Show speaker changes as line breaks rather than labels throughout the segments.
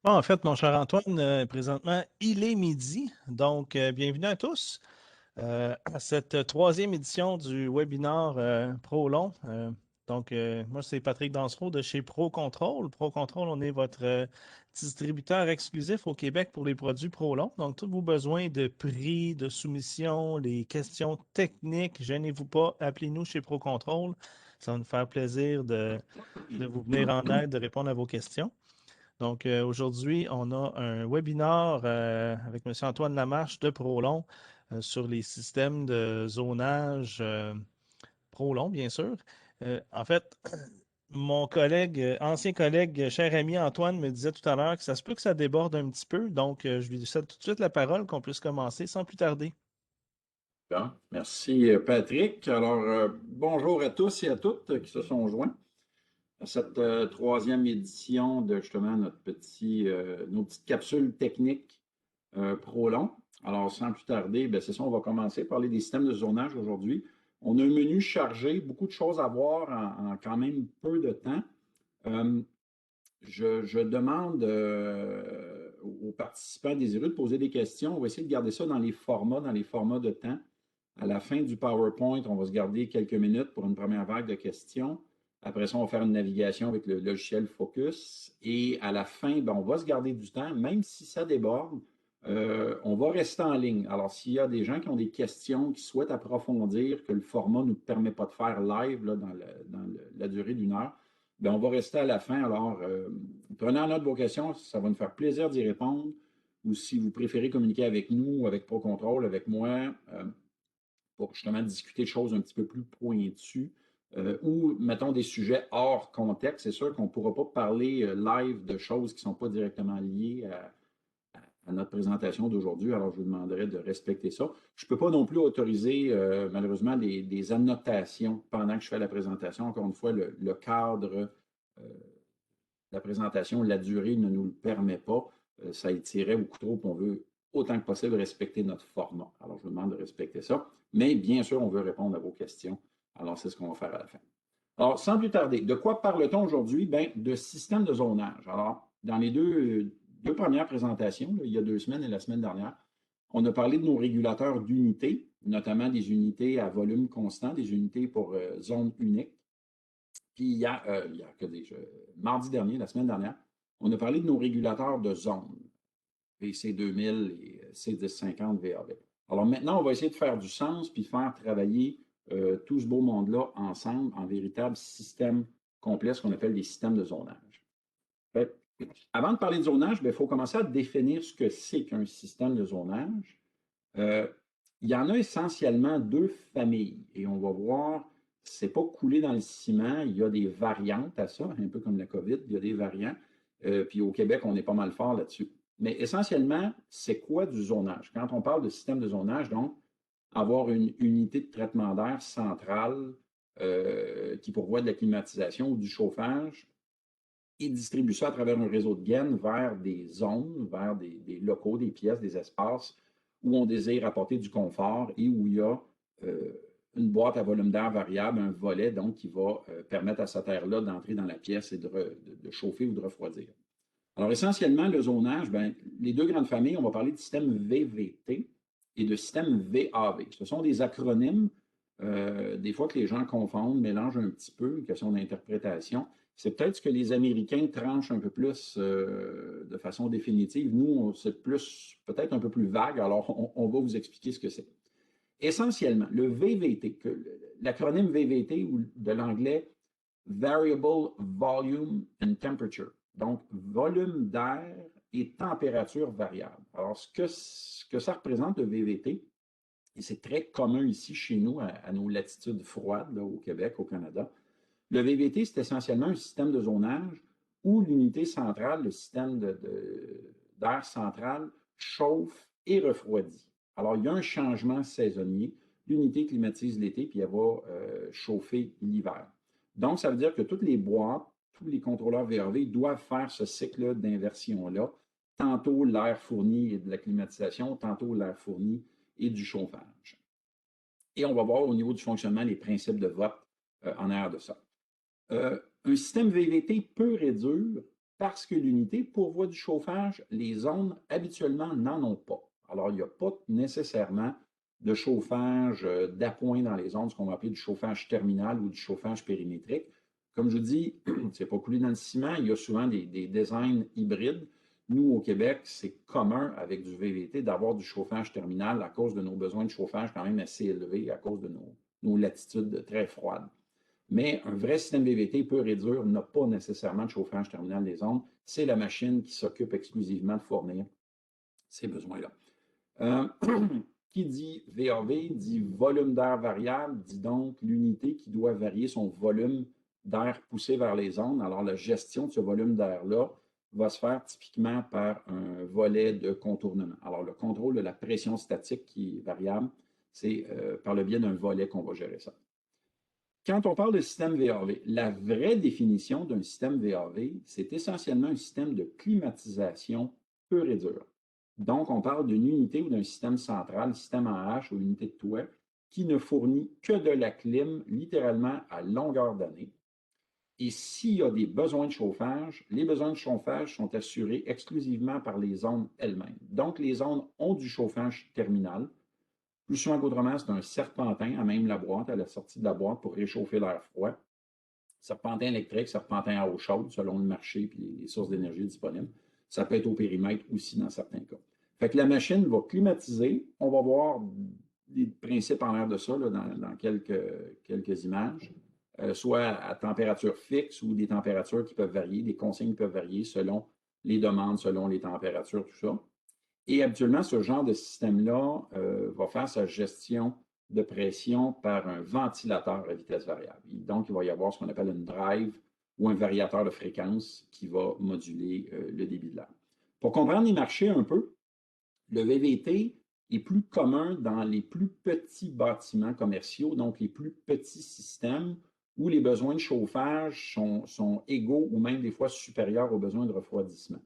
Bon, en fait, mon cher Antoine, présentement, il est midi, donc bienvenue à tous à cette troisième édition du webinaire ProLong. Moi, c'est Patrick Dansereau de chez ProControl. ProControl, on est votre distributeur exclusif au Québec pour les produits ProLong. Donc, tous vos besoins de prix, de soumission, les questions techniques, gênez-vous pas, appelez-nous chez ProControl. Ça va nous faire plaisir de vous venir en aide, de répondre à vos questions. Donc, aujourd'hui, on a un webinaire avec M. Antoine Lamarche de Prolon sur les systèmes de zonage Prolon, bien sûr. En fait, mon collègue, ancien collègue, cher ami Antoine me disait tout à l'heure que ça se peut que ça déborde un petit peu. Donc, je lui cède tout de suite la parole, qu'on puisse commencer sans plus tarder.
Bon, merci Patrick. Alors, bonjour à tous et à toutes qui se sont joints à cette troisième édition de justement nos petites capsules techniques ProLong. Alors, sans plus tarder, ben, c'est ça, on va commencer à parler des systèmes de zonage aujourd'hui. On a un menu chargé, beaucoup de choses à voir en quand même peu de temps. Euh, je demande aux participants désireux de poser des questions. On va essayer de garder ça dans les formats de temps. À la fin du PowerPoint, on va se garder quelques minutes pour une première vague de questions. Après ça, on va faire une navigation avec le logiciel Focus. Et à la fin, ben, on va se garder du temps, même si ça déborde, on va rester en ligne. Alors, s'il y a des gens qui ont des questions, qui souhaitent approfondir, que le format ne nous permet pas de faire live là, la durée d'une heure, ben, on va rester à la fin. Alors, prenez en note vos questions, ça va nous faire plaisir d'y répondre. Ou si vous préférez communiquer avec nous, avec ProControl, avec moi, pour justement discuter de choses un petit peu plus pointues ou, mettons, des sujets hors contexte. C'est sûr qu'on ne pourra pas parler live de choses qui ne sont pas directement liées à notre présentation d'aujourd'hui, alors je vous demanderai de respecter ça. Je ne peux pas non plus autoriser, malheureusement, des annotations pendant que je fais la présentation. Encore une fois, le cadre de la présentation, la durée ne nous le permet pas. Ça étirait beaucoup trop, puis on veut autant que possible respecter notre format. Alors, je vous demande de respecter ça. Mais bien sûr, on veut répondre à vos questions. Alors, c'est ce qu'on va faire à la fin. Alors, sans plus tarder, de quoi parle-t-on aujourd'hui? Bien, de système de zonage. Alors, dans les deux premières présentations, là, il y a 2 semaines et la semaine dernière, on a parlé de nos régulateurs d'unités, notamment des unités à volume constant, des unités pour zone unique. Puis il y a que mardi dernier, la semaine dernière, on a parlé de nos régulateurs de zone, VC2000 et C1050 VAV. Alors maintenant, on va essayer de faire du sens puis de faire travailler tout ce beau monde-là ensemble en véritable système complet, ce qu'on appelle des systèmes de zonage. Fait, avant de parler de zonage, il faut commencer à définir ce que c'est qu'un système de zonage. Euh, il y en a essentiellement deux familles et on va voir, c'est pas coulé dans le ciment, il y a des variantes à ça, un peu comme la COVID, il y a des variants. Puis au Québec, on est pas mal fort là-dessus. Mais essentiellement, c'est quoi du zonage? Quand on parle de système de zonage, donc, avoir une unité de traitement d'air centrale qui pourvoit de la climatisation ou du chauffage et distribue ça à travers un réseau de gaines vers des zones, vers des locaux, des pièces, des espaces où on désire apporter du confort et où il y a euh, une boîte à volume d'air variable, un volet donc qui va permettre à cette air-là d'entrer dans la pièce et de chauffer ou de refroidir. Alors essentiellement, le zonage, ben, les deux grandes familles, on va parler de système VVT et de système VAV. Ce sont des acronymes, des fois que les gens confondent, mélangent un petit peu, une question d'interprétation. C'est peut-être ce que les Américains tranchent un peu plus de façon définitive. Nous, c'est plus, peut-être un peu plus vague, alors on va vous expliquer ce que c'est. Essentiellement, le VVT, l'acronyme VVT ou de l'anglais Variable Volume and Temperature, donc volume d'air et température variable. Alors, ce que ça représente le VVT, et c'est très commun ici chez nous, à nos latitudes froides, là, au Québec, au Canada, le VVT, c'est essentiellement un système de zonage où l'unité centrale, le système d'air central, chauffe et refroidit. Alors, il y a un changement saisonnier. L'unité climatise l'été, puis elle va chauffer l'hiver. Donc, ça veut dire que toutes les boîtes, tous les contrôleurs VRV doivent faire ce cycle d'inversion-là. Tantôt l'air fourni et de la climatisation, tantôt l'air fourni et du chauffage. Et on va voir au niveau du fonctionnement les principes de vote en arrière de ça. Un système VVT pur et dur Parce que l'unité pourvoit du chauffage, les zones habituellement n'en ont pas. Alors, il n'y a pas nécessairement de chauffage d'appoint dans les zones, ce qu'on va appeler du chauffage terminal ou du chauffage périmétrique. Comme je dis, c'est pas coulé dans le ciment, il y a souvent des designs hybrides. Nous, au Québec, c'est commun avec du VVT d'avoir du chauffage terminal à cause de nos besoins de chauffage quand même assez élevés, à cause de nos latitudes très froides. Mais un vrai système VVT pur et dur n'a pas nécessairement de chauffage terminal des ondes. C'est la machine qui s'occupe exclusivement de fournir ces besoins-là. Euh, qui dit VAV dit volume d'air variable, dit donc l'unité qui doit varier son volume d'air poussé vers les ondes. Alors, la gestion de ce volume d'air-là va se faire typiquement par un volet de contournement. Alors, le contrôle de la pression statique qui est variable, c'est par le biais d'un volet qu'on va gérer ça. Quand on parle de système VAV, la vraie définition d'un système VAV, c'est essentiellement un système de climatisation pur et dur. Donc, on parle d'une unité ou d'un système central, système en H ou unité de toit, qui ne fournit que de la clim littéralement à longueur d'année. Et s'il y a des besoins de chauffage, les besoins de chauffage sont assurés exclusivement par les zones elles-mêmes. Donc, les zones ont du chauffage terminal. Plus souvent qu'autrement, c'est un serpentin à même la boîte, à la sortie de la boîte pour réchauffer l'air froid. Serpentin électrique, serpentin à eau chaude, selon le marché et les sources d'énergie disponibles. Ça peut être au périmètre aussi dans certains cas. Fait que la machine va climatiser. On va voir des principes en l'air de ça là, dans quelques images, soit à température fixe ou des températures qui peuvent varier, des consignes qui peuvent varier selon les demandes, selon les températures, tout ça. Et habituellement, ce genre de système-là va faire sa gestion de pression par un ventilateur à vitesse variable. Donc, il va y avoir ce qu'on appelle une drive ou un variateur de fréquence qui va moduler le débit de l'air. Pour comprendre les marchés un peu, le VVT est plus commun dans les plus petits bâtiments commerciaux, donc les plus petits systèmes où les besoins de chauffage sont égaux ou même des fois supérieurs aux besoins de refroidissement.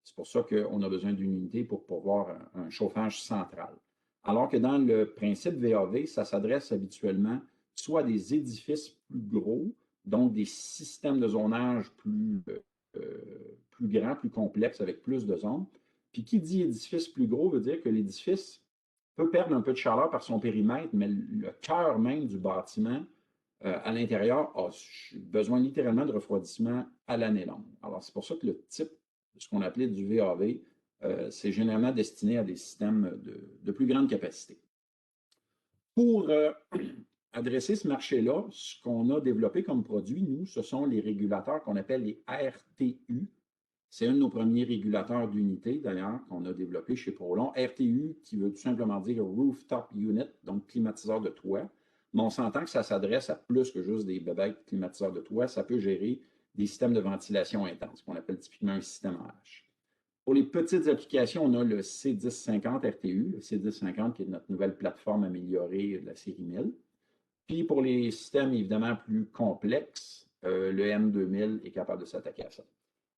C'est pour ça qu'on a besoin d'une unité pour pouvoir un chauffage central. Alors que dans le principe VAV, ça s'adresse habituellement soit à des édifices plus gros, donc des systèmes de zonage plus grands, plus complexes, avec plus de zones. Puis qui dit édifice plus gros veut dire que l'édifice peut perdre un peu de chaleur par son périmètre, mais le cœur même du bâtiment à l'intérieur a besoin littéralement de refroidissement à l'année longue. Alors, c'est pour ça que le type de ce qu'on appelait du VAV, c'est généralement destiné à des systèmes de plus grande capacité. Pour adresser ce marché-là, ce qu'on a développé comme produit, nous, ce sont les régulateurs qu'on appelle les RTU. C'est un de nos premiers régulateurs d'unité, d'ailleurs, qu'on a développé chez Prolon. RTU, qui veut tout simplement dire Rooftop Unit, donc climatiseur de toit. Mais on s'entend que ça s'adresse à plus que juste des bébêtes climatiseurs de toit. Ça peut gérer des systèmes de ventilation intense, qu'on appelle typiquement un système H. Pour les petites applications, on a le C1050 RTU, le C1050 qui est notre nouvelle plateforme améliorée de la série 1000. Puis pour les systèmes évidemment plus complexes, le M2000 est capable de s'attaquer à ça.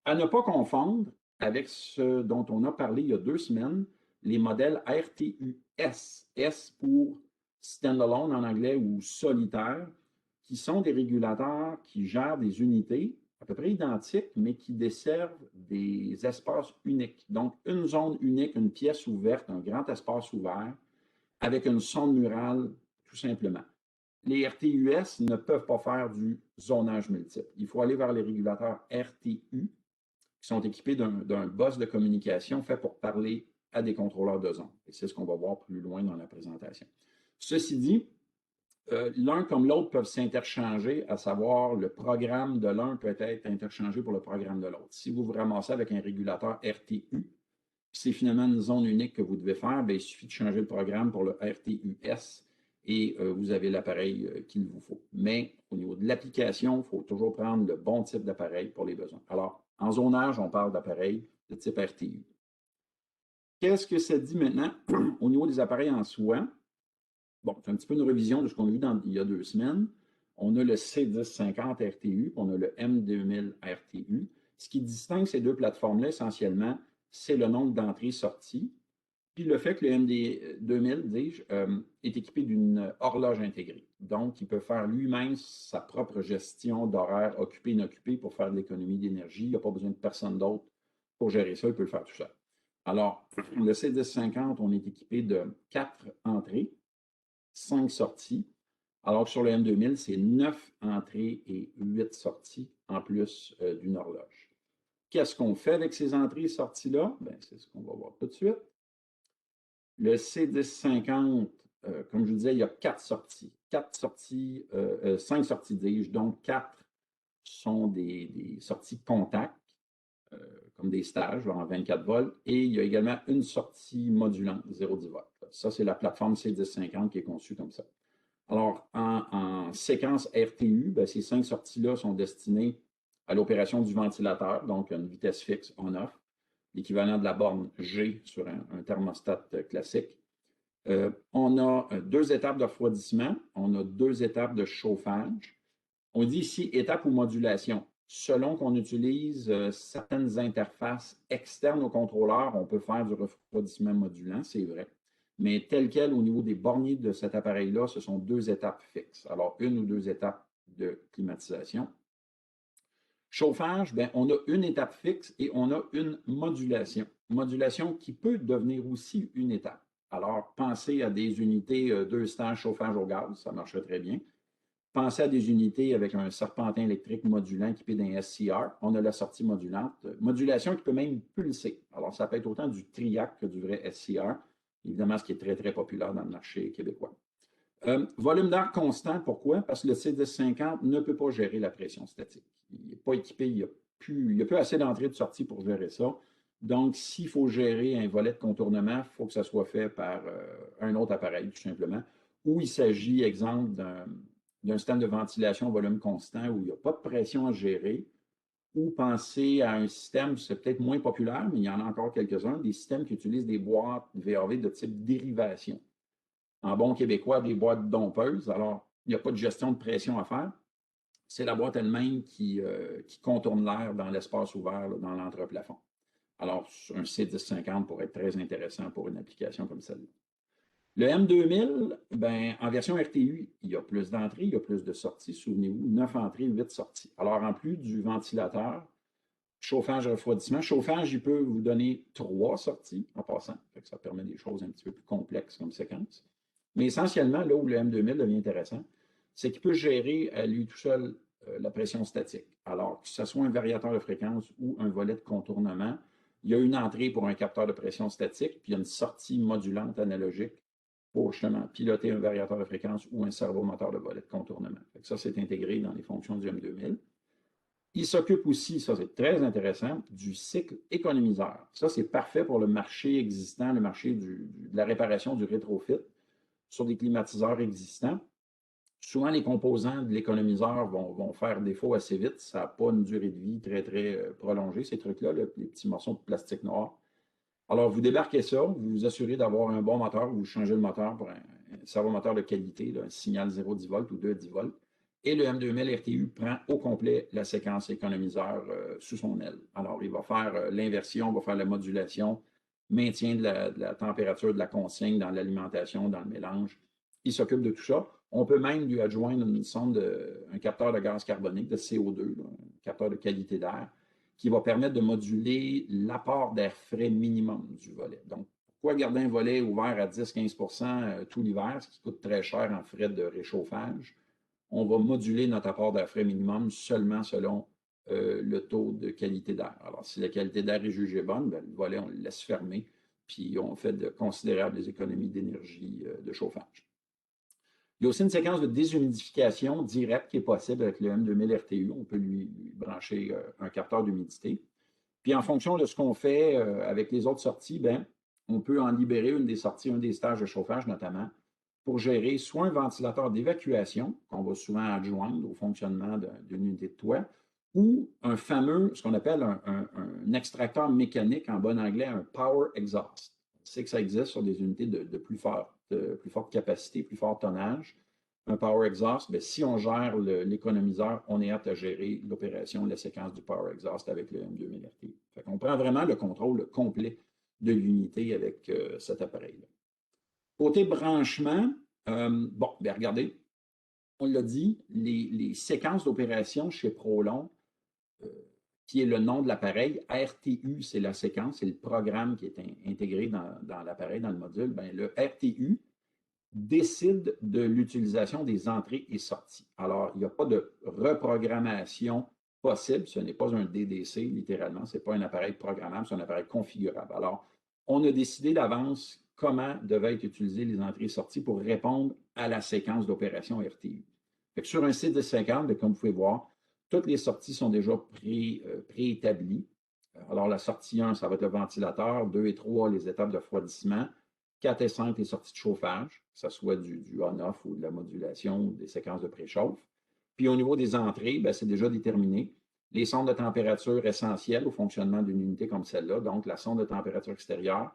À ne pas confondre avec ce dont on a parlé il y a 2 semaines, les modèles RTU-S, S pour standalone en anglais ou solitaire, qui sont des régulateurs qui gèrent des unités à peu près identiques, mais qui desservent des espaces uniques. Donc, une zone unique, une pièce ouverte, un grand espace ouvert, avec une sonde murale, tout simplement. Les RTUS ne peuvent pas faire du zonage multiple. Il faut aller vers les régulateurs RTU, qui sont équipés d'un bus de communication fait pour parler à des contrôleurs de zone. Et c'est ce qu'on va voir plus loin dans la présentation. Ceci dit, l'un comme l'autre peuvent s'interchanger, à savoir le programme de l'un peut être interchangé pour le programme de l'autre. Si vous vous ramassez avec un régulateur RTU, c'est finalement une zone unique que vous devez faire, bien, il suffit de changer le programme pour le RTUS et vous avez l'appareil qu'il vous faut. Mais au niveau de l'application, il faut toujours prendre le bon type d'appareil pour les besoins. Alors, en zonage, on parle d'appareils de type RTU. Qu'est-ce que ça dit maintenant au niveau des appareils en soi? Bon, c'est un petit peu une révision de ce qu'on a vu il y a 2 semaines. On a le C1050 RTU, puis on a le M2000 RTU. Ce qui distingue ces deux plateformes-là, essentiellement, c'est le nombre d'entrées-sorties. Puis le fait que le MD2000, dis-je, est équipé d'une horloge intégrée. Donc, il peut faire lui-même sa propre gestion d'horaire occupé-inoccupé pour faire de l'économie d'énergie. Il n'a pas besoin de personne d'autre pour gérer ça, il peut le faire tout seul. Alors, le C1050, on est équipé de 4 entrées, 5 sorties, alors que sur le M2000, c'est 9 entrées et 8 sorties, en plus d'une horloge. Qu'est-ce qu'on fait avec ces entrées et sorties-là? Bien, c'est ce qu'on va voir tout de suite. Le C1050, comme je vous disais, il y a 4 sorties. 5 sorties, dis-je, donc 4 sont des sorties contact, comme des stages en 24 volts, et il y a également une sortie modulante, 0,10 volts. Ça, c'est la plateforme C1050 qui est conçue comme ça. Alors, en séquence RTU, bien, ces 5 sorties-là sont destinées à l'opération du ventilateur, donc une vitesse fixe on-off, l'équivalent de la borne G sur un thermostat classique. On a 2 étapes de refroidissement, on a 2 étapes de chauffage. On dit ici étape ou modulation. Selon qu'on utilise certaines interfaces externes au contrôleur, on peut faire du refroidissement modulant, c'est vrai. Mais tel quel, au niveau des borniers de cet appareil-là, ce sont 2 étapes fixes. Alors, 1 ou 2 étapes de climatisation. Chauffage, bien, on a une étape fixe et on a une modulation. Modulation qui peut devenir aussi une étape. Alors, pensez à des unités 2 stages chauffage au gaz, ça marcherait très bien. Pensez à des unités avec un serpentin électrique modulant équipé d'un SCR. On a la sortie modulante. Modulation qui peut même pulser. Alors, ça peut être autant du triac que du vrai SCR. Évidemment, ce qui est très, très populaire dans le marché québécois. Volume d'air constant, pourquoi? Parce que le C1050 ne peut pas gérer la pression statique. Il n'est pas équipé, il n'y a plus assez d'entrée et de sortie pour gérer ça. Donc, s'il faut gérer un volet de contournement, il faut que ça soit fait par un autre appareil, tout simplement. Ou il s'agit, exemple, d'un système de ventilation volume constant où il n'y a pas de pression à gérer. Ou penser à un système, c'est peut-être moins populaire, mais il y en a encore quelques-uns, des systèmes qui utilisent des boîtes VAV de type dérivation. En bon québécois, des boîtes dompeuses. Alors, il n'y a pas de gestion de pression à faire. C'est la boîte elle-même qui contourne l'air dans l'espace ouvert, là, dans l'entreplafond. Alors, un C1050 pourrait être très intéressant pour une application comme celle-là. Le M2000, ben, en version RTU, il y a plus d'entrées, il y a plus de sorties. Souvenez-vous, 9 entrées, 8 sorties. Alors, en plus du ventilateur, chauffage, refroidissement. Chauffage, il peut vous donner 3 sorties en passant. Ça permet des choses un petit peu plus complexes comme séquence. Mais essentiellement, là où le M2000 devient intéressant, c'est qu'il peut gérer à lui tout seul la pression statique. Alors, que ce soit un variateur de fréquence ou un volet de contournement, il y a une entrée pour un capteur de pression statique, puis il y a une sortie modulante analogique pour justement piloter un variateur de fréquence ou un servomoteur de volet de contournement. Ça, c'est intégré dans les fonctions du M2000. Il s'occupe aussi, ça c'est très intéressant, du cycle économiseur. Ça, c'est parfait pour le marché existant, le marché de la réparation du rétrofit sur des climatiseurs existants. Souvent, les composants de l'économiseur vont faire défaut assez vite. Ça n'a pas une durée de vie très, très prolongée, ces trucs-là, les petits morceaux de plastique noir. Alors, vous débarquez ça, vous vous assurez d'avoir un bon moteur, vous changez le moteur pour un servomoteur de qualité, là, un signal 0,10 volts ou 2,10 volts. Et le M2000 RTU prend au complet la séquence économiseur sous son aile. Alors, il va faire l'inversion, va faire la modulation, maintien de la température de la consigne dans l'alimentation, dans le mélange. Il s'occupe de tout ça. On peut même lui adjoindre une sonde, un capteur de gaz carbonique, de CO2, là, un capteur de qualité d'air, qui va permettre de moduler l'apport d'air frais minimum du volet. Donc, pourquoi garder un volet ouvert à 10-15 tout l'hiver, ce qui coûte très cher en frais de réchauffage? On va moduler notre apport d'air frais minimum seulement selon le taux de qualité d'air. Alors, si la qualité d'air est jugée bonne, bien, le volet, on le laisse fermer, puis on fait de considérables économies d'énergie de chauffage. Il y a aussi une séquence de déshumidification directe qui est possible avec le M2000 RTU. On peut lui brancher un capteur d'humidité. Puis en fonction de ce qu'on fait avec les autres sorties, bien, on peut en libérer une des sorties, un des stages de chauffage notamment, pour gérer soit un ventilateur d'évacuation, qu'on va souvent adjoindre au fonctionnement d'une unité de toit, ou un fameux, ce qu'on appelle un extracteur mécanique, en bon anglais, un power exhaust. On sait que ça existe sur des unités de plus forte capacité, plus fort tonnage. Un power exhaust, bien, si on gère l'économiseur, on est apte à gérer l'opération, la séquence du power exhaust avec le M2000 RT. On prend vraiment le contrôle complet de l'unité avec cet appareil-là. Côté branchement, bon, bien regardez, on l'a dit, les séquences d'opération chez Prolon, qui est le nom de l'appareil, RTU, c'est la séquence, c'est le programme qui est intégré dans l'appareil, dans le module, bien, le RTU décide de l'utilisation des entrées et sorties. Alors, il n'y a pas de reprogrammation possible, ce n'est pas un DDC, littéralement, ce n'est pas un appareil programmable, c'est un appareil configurable. Alors, on a décidé d'avance comment devaient être utilisées les entrées et sorties pour répondre à la séquence d'opération RTU. Sur un C1050, comme vous pouvez voir, toutes les sorties sont déjà préétablies. Alors, la sortie 1, ça va être le ventilateur, 2 et 3, les étapes de refroidissement, 4 et 5, les sorties de chauffage, que ce soit du on-off ou de la modulation ou des séquences de préchauffe. Puis au niveau des entrées, c'est déjà déterminé. Les sondes de température essentielles au fonctionnement d'une unité comme celle-là, donc la sonde de température extérieure,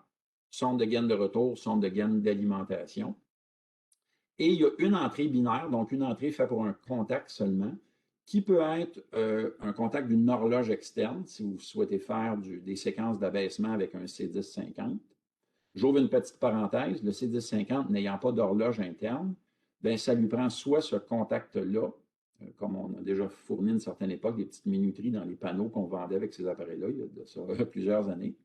sonde de gaine de retour, sonde de gaine d'alimentation. Et il y a une entrée binaire, donc une entrée faite pour un contact seulement, qui peut être un contact d'une horloge externe, si vous souhaitez faire des séquences d'abaissement avec un C1050. J'ouvre une petite parenthèse, le C1050 n'ayant pas d'horloge interne, bien, ça lui prend soit ce contact-là, comme on a déjà fourni à une certaine époque, des petites minuteries dans les panneaux qu'on vendait avec ces appareils-là, il y a de ça plusieurs années.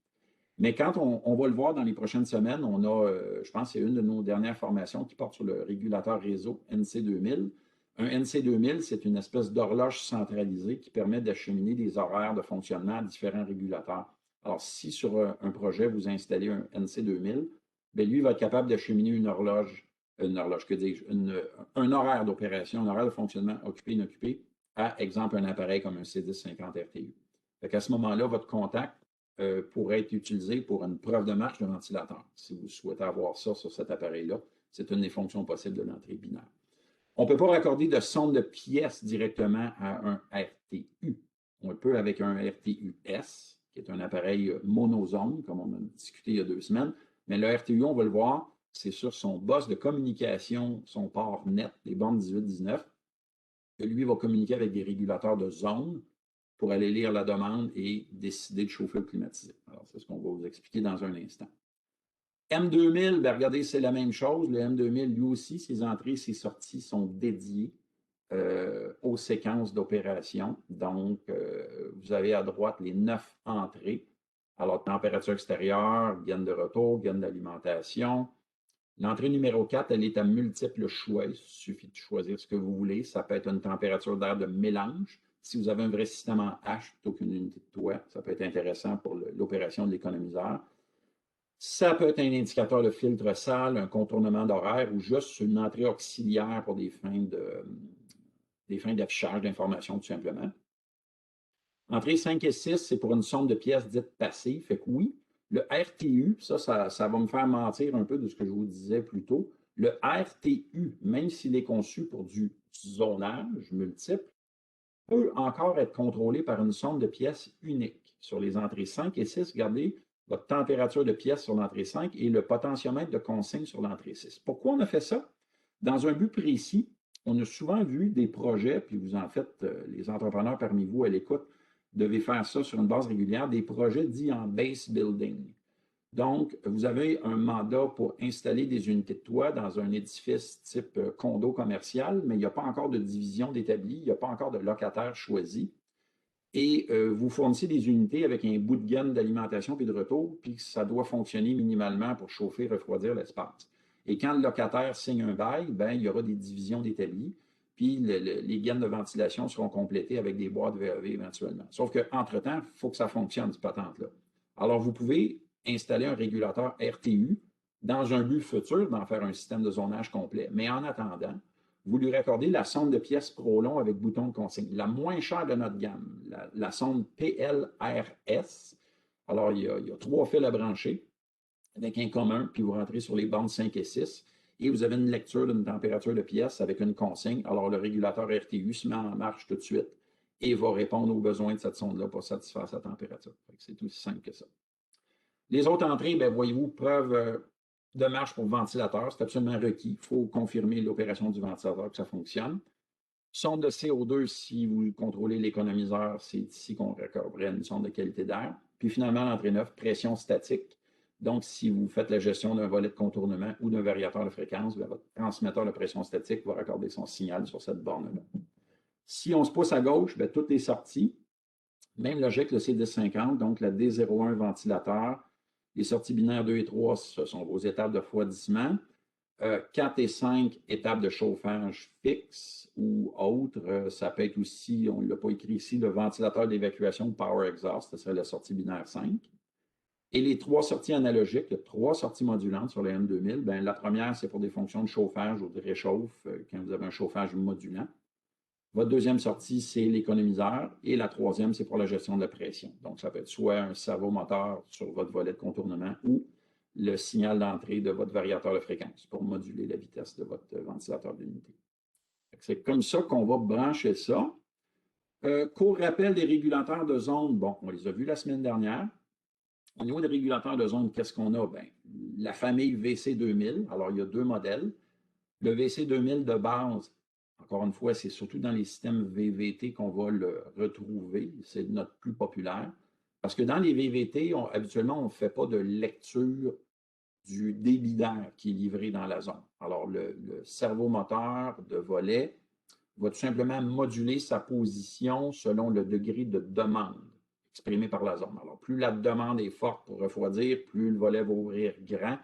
Mais quand on va le voir dans les prochaines semaines, on a, je pense que c'est une de nos dernières formations qui porte sur le régulateur réseau NC2000. Un NC2000, c'est une espèce d'horloge centralisée qui permet d'acheminer des horaires de fonctionnement à différents régulateurs. Alors, si sur un projet, vous installez un NC2000, bien, lui va être capable d'acheminer une horloge, que dis-je, un horaire d'opération, un horaire de fonctionnement occupé, inoccupé, à exemple un appareil comme un C1050 RTU. Fait qu'à ce moment-là, votre contact pourrait être utilisé pour une preuve de marche de ventilateur. Si vous souhaitez avoir ça sur cet appareil-là, c'est une des fonctions possibles de l'entrée binaire. On ne peut pas raccorder de sonde de pièce directement à un RTU. On le peut avec un RTU-S, qui est un appareil monozone, comme on a discuté il y a 2 semaines. Mais le RTU, on va le voir, c'est sur son boss de communication, son port net, les bandes 18-19, que lui va communiquer avec des régulateurs de zone pour aller lire la demande et décider de chauffer ou climatiser. Alors, c'est ce qu'on va vous expliquer dans un instant. M2000, bien, regardez, c'est la même chose. Le M2000, lui aussi, ses entrées, ses sorties sont dédiées aux séquences d'opération. Donc, vous avez à droite les 9 entrées. Alors, température extérieure, gaine de retour, gaine d'alimentation. L'entrée numéro 4, elle est à multiples choix. Il suffit de choisir ce que vous voulez. Ça peut être une température d'air de mélange. Si vous avez un vrai système en H plutôt qu'une unité de toit, ça peut être intéressant pour l'opération de l'économiseur. Ça peut être un indicateur de filtre sale, un contournement d'horaire ou juste une entrée auxiliaire pour des fins d'affichage d'informations, tout simplement. Entrée 5 et 6, c'est pour une sonde de pièces dite passive. Fait que oui, le RTU, ça va me faire mentir un peu de ce que je vous disais plus tôt. Le RTU, même s'il est conçu pour du zonage multiple, peut encore être contrôlé par une sonde de pièces unique. Sur les entrées 5 et 6, regardez votre température de pièce sur l'entrée 5 et le potentiomètre de consigne sur l'entrée 6. Pourquoi on a fait ça? Dans un but précis, on a souvent vu des projets, puis vous en faites, les entrepreneurs parmi vous à l'écoute, devez faire ça sur une base régulière, des projets dits en base building. Donc, vous avez un mandat pour installer des unités de toit dans un édifice type condo commercial, mais il n'y a pas encore de division d'établi, il n'y a pas encore de locataire choisi. Et vous fournissez des unités avec un bout de gaine d'alimentation puis de retour, puis ça doit fonctionner minimalement pour chauffer, refroidir l'espace. Et quand le locataire signe un bail, ben, il y aura des divisions d'établis, puis les gaines de ventilation seront complétées avec des boîtes VAV éventuellement. Sauf qu'entre-temps, il faut que ça fonctionne, cette patente-là. Alors, vous pouvez installer un régulateur RTU dans un but futur d'en faire un système de zonage complet. Mais en attendant, vous lui raccordez la sonde de pièces Prolon avec bouton de consigne, la moins chère de notre gamme, la sonde PLRS. Alors, il y a 3 fils à brancher avec un commun, puis vous rentrez sur les bandes 5 et 6, et vous avez une lecture d'une température de pièce avec une consigne. Alors, le régulateur RTU se met en marche tout de suite et va répondre aux besoins de cette sonde-là pour satisfaire sa température. C'est aussi simple que ça. Les autres entrées, bien, voyez-vous, preuve de marche pour ventilateur, c'est absolument requis. Il faut confirmer l'opération du ventilateur que ça fonctionne. Sonde de CO2, si vous contrôlez l'économiseur, c'est ici qu'on raccorderait une sonde de qualité d'air. Puis finalement, l'entrée 9, pression statique. Donc, si vous faites la gestion d'un volet de contournement ou d'un variateur de fréquence, bien, votre transmetteur de pression statique va raccorder son signal sur cette borne-là. Si on se pousse à gauche, bien, toutes les sorties, même logique, le C1050, donc la D01 ventilateur, les sorties binaires 2 et 3, ce sont vos étapes de refroidissement. 4 et 5 étapes de chauffage fixe ou autres. Ça peut être aussi, on ne l'a pas écrit ici, le ventilateur d'évacuation Power Exhaust, ce serait la sortie binaire 5. Et les 3 sorties analogiques, il y a 3 sorties modulantes sur le M2000. Bien, la première, c'est pour des fonctions de chauffage ou de réchauffe quand vous avez un chauffage modulant. Votre deuxième sortie, c'est l'économiseur. Et la troisième, c'est pour la gestion de la pression. Donc, ça peut être soit un servomoteur sur votre volet de contournement ou le signal d'entrée de votre variateur de fréquence pour moduler la vitesse de votre ventilateur d'unité. C'est comme ça qu'on va brancher ça. Court rappel des régulateurs de zone. Bon, on les a vus la semaine dernière. Au niveau des régulateurs de zone, qu'est-ce qu'on a? Bien, la famille VC2000. Alors, il y a 2 modèles. Le VC2000 de base, encore une fois, c'est surtout dans les systèmes VVT qu'on va le retrouver. C'est notre plus populaire. Parce que dans les VVT, habituellement, on ne fait pas de lecture du débit d'air qui est livré dans la zone. Alors, le servomoteur de volet va tout simplement moduler sa position selon le degré de demande exprimé par la zone. Alors, plus la demande est forte pour refroidir, plus le volet va ouvrir grand,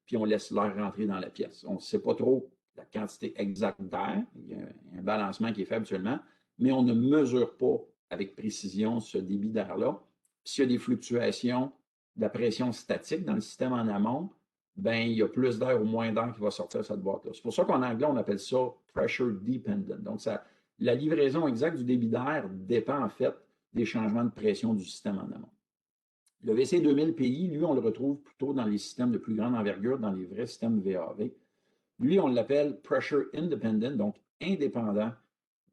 puis on laisse l'air rentrer dans la pièce. On ne sait pas trop la quantité exacte d'air. Il y a un balancement qui est fait habituellement, mais on ne mesure pas avec précision ce débit d'air-là. S'il y a des fluctuations de la pression statique dans le système en amont, ben, il y a plus d'air ou moins d'air qui va sortir de cette boîte-là. C'est pour ça qu'en anglais, on appelle ça pressure dependent. Donc, la livraison exacte du débit d'air dépend en fait des changements de pression du système en amont. Le VC2000PI, lui, on le retrouve plutôt dans les systèmes de plus grande envergure, dans les vrais systèmes VAV. Lui, on l'appelle pressure independent, donc indépendant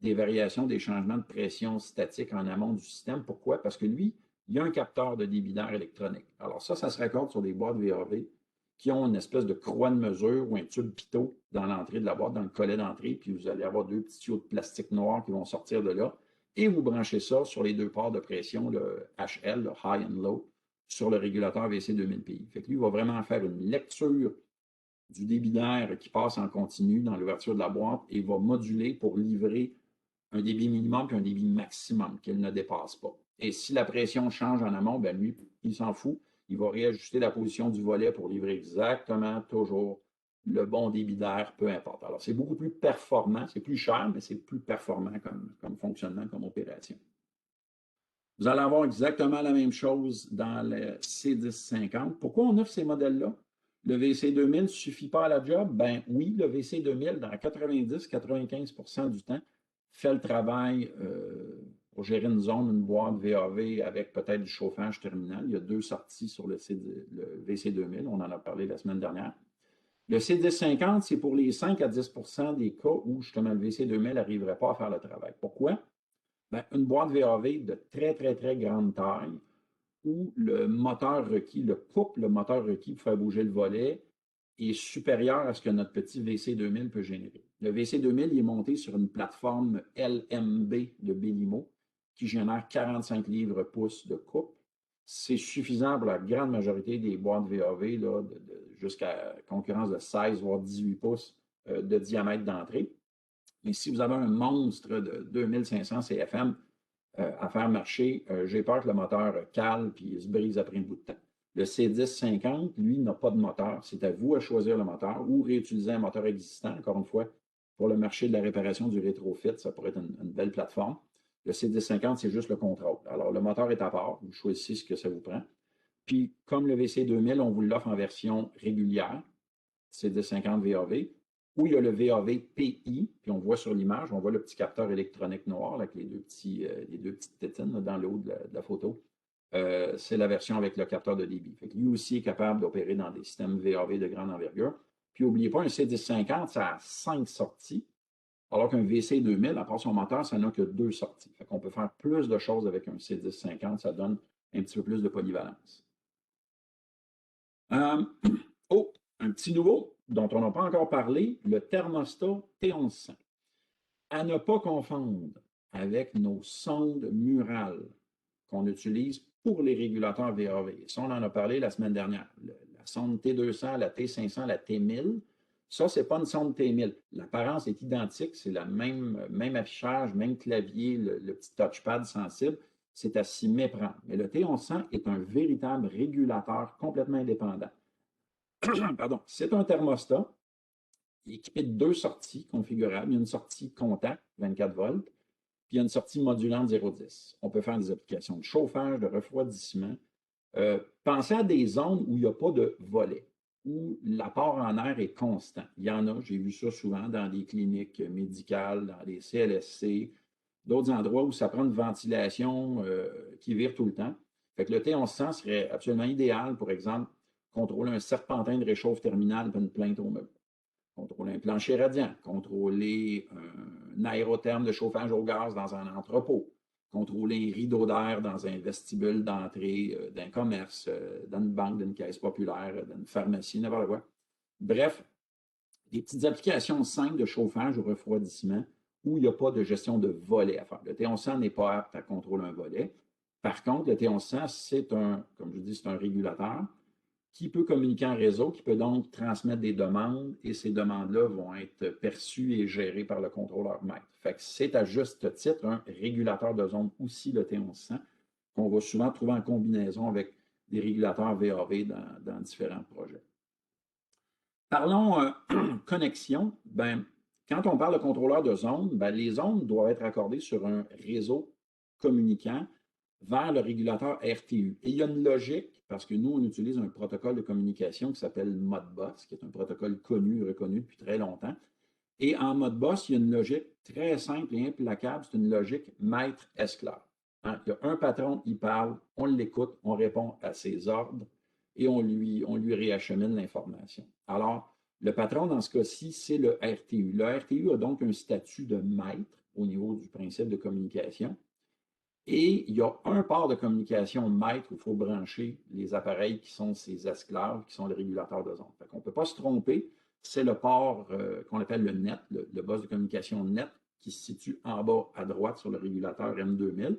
des variations, des changements de pression statique en amont du système. Pourquoi? Parce que lui, il y a un capteur de débit d'air électronique. Alors ça se raccorde sur des boîtes VAV qui ont une espèce de croix de mesure ou un tube pitot dans l'entrée de la boîte, dans le collet d'entrée, puis vous allez avoir 2 petits tuyaux de plastique noir qui vont sortir de là, et vous branchez ça sur les 2 ports de pression, le HL, le High and Low, sur le régulateur VC2000PI. Fait que lui, il va vraiment faire une lecture du débit d'air qui passe en continu dans l'ouverture de la boîte et va moduler pour livrer un débit minimum puis un débit maximum qu'il ne dépasse pas. Et si la pression change en amont, ben lui, il s'en fout. Il va réajuster la position du volet pour livrer exactement toujours le bon débit d'air, peu importe. Alors, c'est beaucoup plus performant. C'est plus cher, mais c'est plus performant comme fonctionnement, comme opération. Vous allez avoir exactement la même chose dans le C1050. Pourquoi on offre ces modèles-là? Le VC2000 ne suffit pas à la job? Ben oui, le VC2000, dans 90-95% du temps, fait le travail pour gérer une zone, une boîte VAV avec peut-être du chauffage terminal. Il y a 2 sorties sur le VC2000. On en a parlé la semaine dernière. Le C1050, c'est pour les 5 à 10% des cas où justement le VC2000 n'arriverait pas à faire le travail. Pourquoi? Ben, une boîte VAV de très, très, très grande taille où le moteur requis, le couple, le moteur requis pour faire bouger le volet est supérieur à ce que notre petit VC2000 peut générer. Le VC2000 il est monté sur une plateforme LMB de Belimo qui génère 45 livres-pouces de couple. C'est suffisant pour la grande majorité des boîtes VAV jusqu'à concurrence de 16 voire 18 pouces de diamètre d'entrée. Mais si vous avez un monstre de 2500 CFM à faire marcher, j'ai peur que le moteur cale puis il se brise après un bout de temps. Le C1050, lui, n'a pas de moteur. C'est à vous à choisir le moteur ou réutiliser un moteur existant. Encore une fois, pour le marché de la réparation du rétrofit, ça pourrait être une belle plateforme. Le C1050, c'est juste le contrôle. Alors, le moteur est à part. Vous choisissez ce que ça vous prend. Puis, comme le VC2000, on vous l'offre en version régulière, C1050 VAV, où il y a le VAV PI, puis on voit sur l'image, on voit le petit capteur électronique noir là, avec les 2 petites tétines là, dans le haut de la photo. C'est la version avec le capteur de débit. Fait que lui aussi est capable d'opérer dans des systèmes VAV de grande envergure. Puis n'oubliez pas, un C1050, ça a 5 sorties, alors qu'un VC2000, à part son moteur, ça n'a que 2 sorties. Fait qu'on peut faire plus de choses avec un C1050, ça donne un petit peu plus de polyvalence. Un petit nouveau dont on n'a pas encore parlé, le thermostat T1100. À ne pas confondre avec nos sondes murales qu'on utilise pour les régulateurs VAV. Ça, on en a parlé la semaine dernière. la sonde T200, la T500, la T1000. Ça, ce n'est pas une sonde T1000. L'apparence est identique, c'est le même affichage, même clavier, le petit touchpad sensible. C'est à s'y méprendre. Mais le T1100 est un véritable régulateur complètement indépendant. Pardon. C'est un thermostat équipé de 2 sorties configurables. Il y a une sortie contact, 24 volts, puis il y a une sortie modulante 0,10. On peut faire des applications de chauffage, de refroidissement. Pensez à des zones où il n'y a pas de volet, où l'apport en air est constant. Il y en a, j'ai vu ça souvent dans des cliniques médicales, dans les CLSC, d'autres endroits où ça prend une ventilation qui vire tout le temps. Fait que le T1100 serait absolument idéal, pour exemple, contrôler un serpentin de réchauffe terminal pour une plainte au meuble, contrôler un plancher radiant, contrôler un aérotherme de chauffage au gaz dans un entrepôt, contrôler un rideau d'air dans un vestibule d'entrée d'un commerce, d'une banque, d'une caisse populaire, d'une pharmacie, n'importe quoi. Bref, des petites applications simples de chauffage ou refroidissement où il n'y a pas de gestion de volet à faire. Le T1100 n'est pas apte à contrôler un volet. Par contre, le T1100, c'est comme je dis, c'est un régulateur qui peut communiquer en réseau, qui peut donc transmettre des demandes et ces demandes-là vont être perçues et gérées par le contrôleur maître. Fait que c'est à juste titre un régulateur de zone aussi, le T1100, qu'on va souvent trouver en combinaison avec des régulateurs VAV dans différents projets. Parlons connexion. Ben, quand on parle de contrôleur de zone, ben, les zones doivent être accordées sur un réseau communiquant vers le régulateur RTU. Et il y a une logique, parce que nous, on utilise un protocole de communication qui s'appelle Modbus, qui est un protocole connu, reconnu depuis très longtemps. Et en Modbus, il y a une logique très simple et implacable, c'est une logique maître-esclave. Hein? Il y a un patron, il parle, on l'écoute, on répond à ses ordres et on lui réachemine l'information. Alors, le patron, dans ce cas-ci, c'est le RTU. Le RTU a donc un statut de maître au niveau du principe de communication. Et il y a un port de communication maître où il faut brancher les appareils qui sont ses esclaves, qui sont les régulateurs de zone. On ne peut pas se tromper, c'est le port qu'on appelle le net, le bus de communication net, qui se situe en bas à droite sur le régulateur M2000.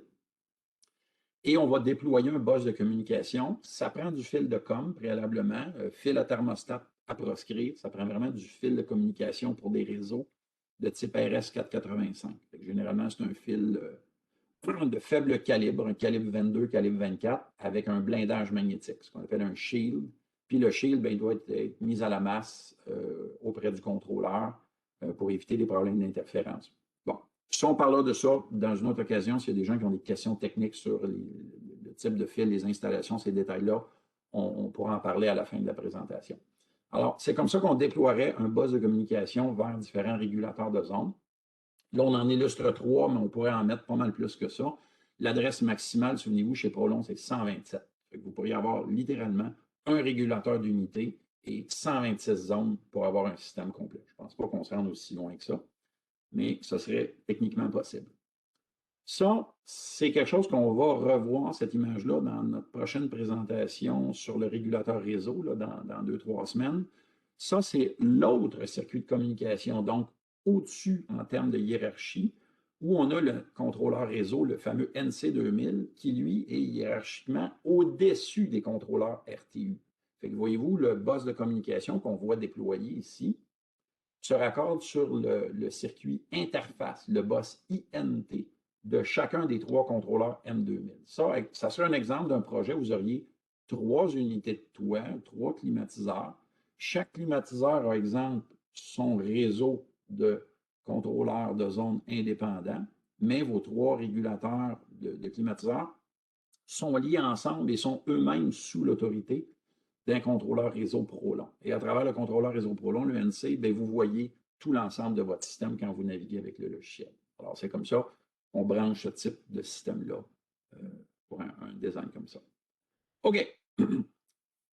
Et on va déployer un bus de communication. Ça prend du fil de com préalablement, fil à thermostat à proscrire. Ça prend vraiment du fil de communication pour des réseaux de type RS485. Généralement, c'est un fil de faible calibre, un calibre 22, calibre 24, avec un blindage magnétique, ce qu'on appelle un shield. Puis le shield, il doit être mis à la masse auprès du contrôleur pour éviter des problèmes d'interférence. Bon, si on parlera de ça dans une autre occasion, s'il y a des gens qui ont des questions techniques sur le type de fil, les installations, ces détails-là, on pourra en parler à la fin de la présentation. Alors, c'est comme ça qu'on déploierait un bus de communication vers différents régulateurs de zone. Là, on en illustre 3, mais on pourrait en mettre pas mal plus que ça. L'adresse maximale, souvenez-vous, chez Prolon, c'est 127. Vous pourriez avoir littéralement un régulateur d'unité et 126 zones pour avoir un système complet. Je ne pense pas qu'on se rende aussi loin que ça, mais ce serait techniquement possible. Ça, c'est quelque chose qu'on va revoir, cette image-là, dans notre prochaine présentation sur le régulateur réseau, là, dans 2-3 semaines. Ça, c'est l'autre circuit de communication, donc au-dessus en termes de hiérarchie, où on a le contrôleur réseau, le fameux NC2000, qui, lui, est hiérarchiquement au-dessus des contrôleurs RTU. Fait que voyez-vous, le bus de communication qu'on voit déployé ici se raccorde sur le circuit interface, le bus INT, de chacun des 3 contrôleurs M2000. Ça serait un exemple d'un projet où vous auriez 3 unités de toit, 3 climatiseurs. Chaque climatiseur a, exemple, son réseau de contrôleurs de zone indépendants, mais vos 3 régulateurs de climatiseurs sont liés ensemble et sont eux-mêmes sous l'autorité d'un contrôleur réseau Prolon. Et à travers le contrôleur réseau Prolon, le NC, vous voyez tout l'ensemble de votre système quand vous naviguez avec le logiciel. Alors, c'est comme ça qu'on branche ce type de système-là pour un design comme ça. OK.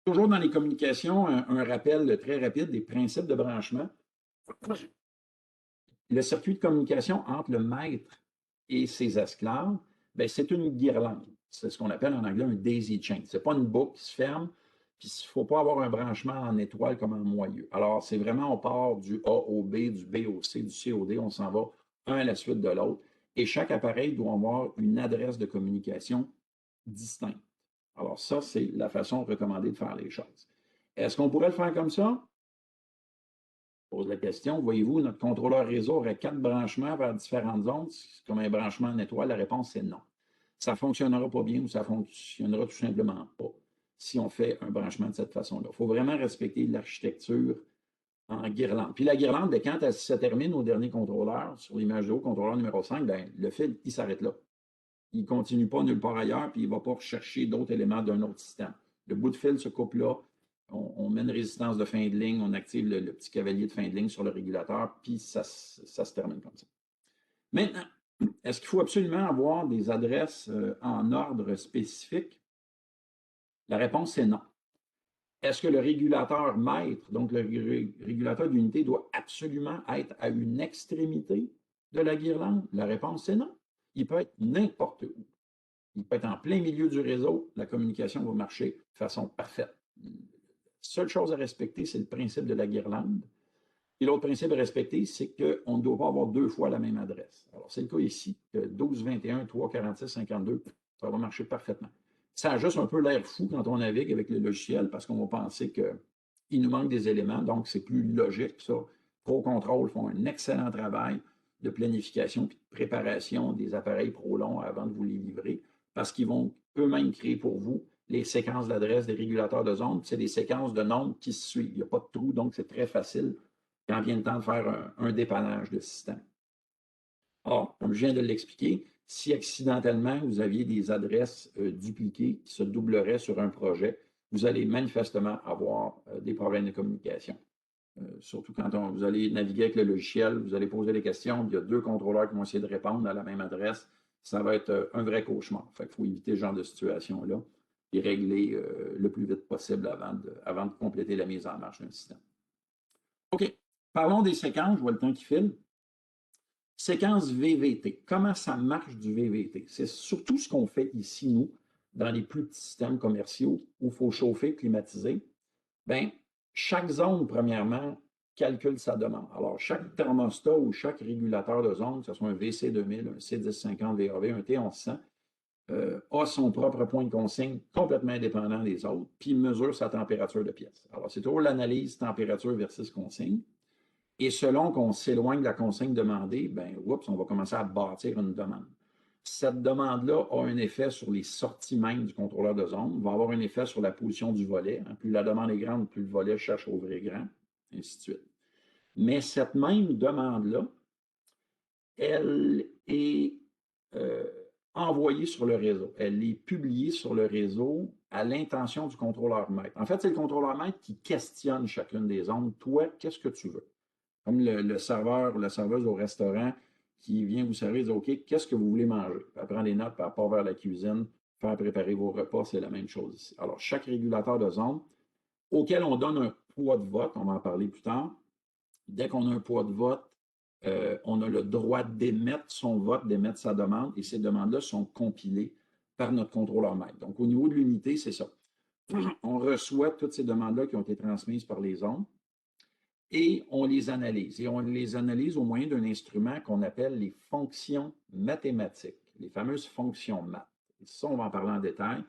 Toujours dans les communications, un rappel très rapide des principes de branchement. Le circuit de communication entre le maître et ses esclaves, c'est une guirlande. C'est ce qu'on appelle en anglais un daisy chain. Ce n'est pas une boucle qui se ferme, puis il ne faut pas avoir un branchement en étoile comme en moyeu. Alors, c'est vraiment, on part du A au B, du B au C, du C au D, on s'en va un à la suite de l'autre. Et chaque appareil doit avoir une adresse de communication distincte. Alors, ça, c'est la façon recommandée de faire les choses. Est-ce qu'on pourrait le faire comme ça? Je pose la question. Voyez-vous, notre contrôleur réseau aurait 4 branchements vers différentes zones, comme un branchement en étoile. La réponse est non. Ça ne fonctionnera pas bien ou ça ne fonctionnera tout simplement pas si on fait un branchement de cette façon-là. Il faut vraiment respecter l'architecture en guirlande. Puis la guirlande, quand elle se termine au dernier contrôleur, sur l'image de haut, contrôleur numéro 5, ben, le fil, il s'arrête là. Il ne continue pas nulle part ailleurs, puis il ne va pas rechercher d'autres éléments d'un autre système. Le bout de fil se coupe là, on met une résistance de fin de ligne, on active le petit cavalier de fin de ligne sur le régulateur, puis ça se termine comme ça. Maintenant, est-ce qu'il faut absolument avoir des adresses en ordre spécifique? La réponse est non. Est-ce que le régulateur maître, donc le régulateur d'unité, doit absolument être à une extrémité de la guirlande? La réponse est non. Il peut être n'importe où. Il peut être en plein milieu du réseau, la communication va marcher de façon parfaite. La seule chose à respecter, c'est le principe de la guirlande. Et l'autre principe à respecter, c'est qu'on ne doit pas avoir 2 fois la même adresse. Alors, c'est le cas ici, 12, 21, 3, 46, 52, ça va marcher parfaitement. Ça a juste un peu l'air fou quand on navigue avec le logiciel parce qu'on va penser qu'il nous manque des éléments, donc c'est plus logique, ça. ProControl font un excellent travail de planification et de préparation des appareils ProLong avant de vous les livrer parce qu'ils vont eux-mêmes créer pour vous les séquences d'adresses des régulateurs de zone. C'est des séquences de nombres qui se suivent. Il n'y a pas de trou, donc c'est très facile quand vient le temps de faire un dépannage de système. Or, comme je viens de l'expliquer, si accidentellement vous aviez des adresses dupliquées qui se doubleraient sur un projet, vous allez manifestement avoir des problèmes de communication. Surtout quand vous allez naviguer avec le logiciel, vous allez poser des questions, il y a 2 contrôleurs qui vont essayer de répondre à la même adresse. Ça va être un vrai cauchemar. Il faut éviter ce genre de situation-là et régler le plus vite possible avant de compléter la mise en marche d'un système. OK. Parlons des séquences, je vois le temps qui file. Séquence VVT. Comment ça marche du VVT? C'est surtout ce qu'on fait ici, nous, dans les plus petits systèmes commerciaux où il faut chauffer, climatiser. Bien, chaque zone, premièrement, calcule sa demande. Alors, chaque thermostat ou chaque régulateur de zone, que ce soit un VC2000, un C1050 VAV, un T1100, a son propre point de consigne complètement indépendant des autres, puis mesure sa température de pièce. Alors, c'est toujours l'analyse température versus consigne. Et selon qu'on s'éloigne de la consigne demandée, ben, oups, on va commencer à bâtir une demande. Cette demande-là a un effet sur les sorties même du contrôleur de zone, va avoir un effet sur la position du volet. Plus la demande est grande, plus le volet cherche à ouvrir grand, ainsi de suite. Mais cette même demande-là, elle est envoyée sur le réseau. Elle est publiée sur le réseau à l'intention du contrôleur maître. En fait, c'est le contrôleur maître qui questionne chacune des zones. Toi, qu'est-ce que tu veux? Comme le serveur ou la serveuse au restaurant qui vient vous servir et dit OK, qu'est-ce que vous voulez manger? Elle prend des notes, puis elle part vers la cuisine, faire préparer vos repas, c'est la même chose ici. Alors, chaque régulateur de zone auquel on donne un poids de vote, on va en parler plus tard, dès qu'on a un poids de vote, on a le droit d'émettre son vote, d'émettre sa demande, et ces demandes-là sont compilées par notre contrôleur maître. Donc, au niveau de l'unité, c'est ça. On reçoit toutes ces demandes-là qui ont été transmises par les zones et on les analyse. Et on les analyse au moyen d'un instrument qu'on appelle les fonctions mathématiques, les fameuses fonctions maths. Et ça, on va en parler en détail.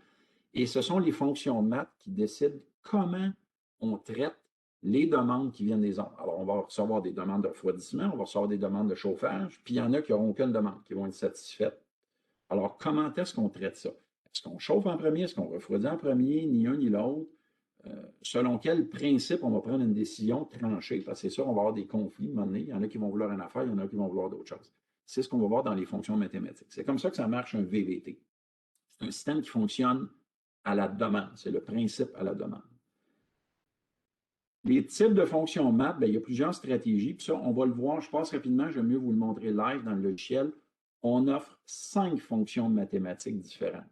Et ce sont les fonctions maths qui décident comment on traite les demandes qui viennent des zones. Alors, on va recevoir des demandes de refroidissement, on va recevoir des demandes de chauffage, puis il y en a qui n'auront aucune demande, qui vont être satisfaites. Alors, comment est-ce qu'on traite ça? Est-ce qu'on chauffe en premier? Est-ce qu'on refroidit en premier? Ni un ni l'autre. Selon quel principe on va prendre une décision tranchée? Parce que c'est sûr, on va avoir des conflits à un moment donné. Il y en a qui vont vouloir une affaire, il y en a qui vont vouloir d'autres choses. C'est ce qu'on va voir dans les fonctions mathématiques. C'est comme ça que ça marche un VVT. C'est un système qui fonctionne à la demande. C'est le principe à la demande. Les types de fonctions maths, il y a plusieurs stratégies. Puis ça, on va le voir. Je passe rapidement, j'aime mieux vous le montrer live dans le logiciel. On offre 5 fonctions mathématiques différentes.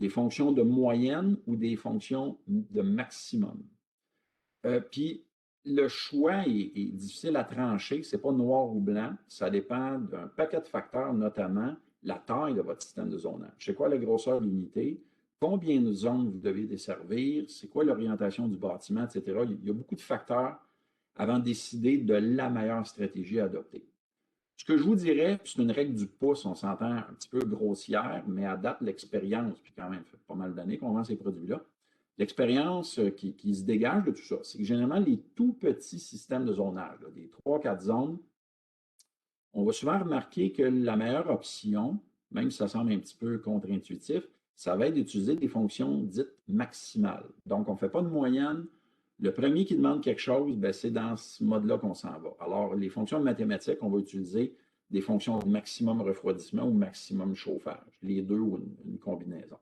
Des fonctions de moyenne ou des fonctions de maximum. Puis le choix est difficile à trancher, c'est pas noir ou blanc, ça dépend d'un paquet de facteurs, notamment la taille de votre système de zonage. C'est quoi la grosseur de l'unité, combien de zones vous devez desservir, c'est quoi l'orientation du bâtiment, etc. Il y a beaucoup de facteurs avant de décider de la meilleure stratégie à adopter. Ce que je vous dirais, c'est une règle du pouce, on s'entend un petit peu grossière, mais à date, l'expérience, puis quand même, ça fait pas mal d'années qu'on vend ces produits-là, l'expérience qui se dégage de tout ça, c'est que généralement, les tout petits systèmes de zonage, là, des 3-4 zones, on va souvent remarquer que la meilleure option, même si ça semble un petit peu contre-intuitif, ça va être d'utiliser des fonctions dites maximales. Donc, on ne fait pas de moyenne. Le premier qui demande quelque chose, ben, c'est dans ce mode-là qu'on s'en va. Alors, les fonctions mathématiques, on va utiliser des fonctions de maximum refroidissement ou maximum chauffage, les deux ou une combinaison.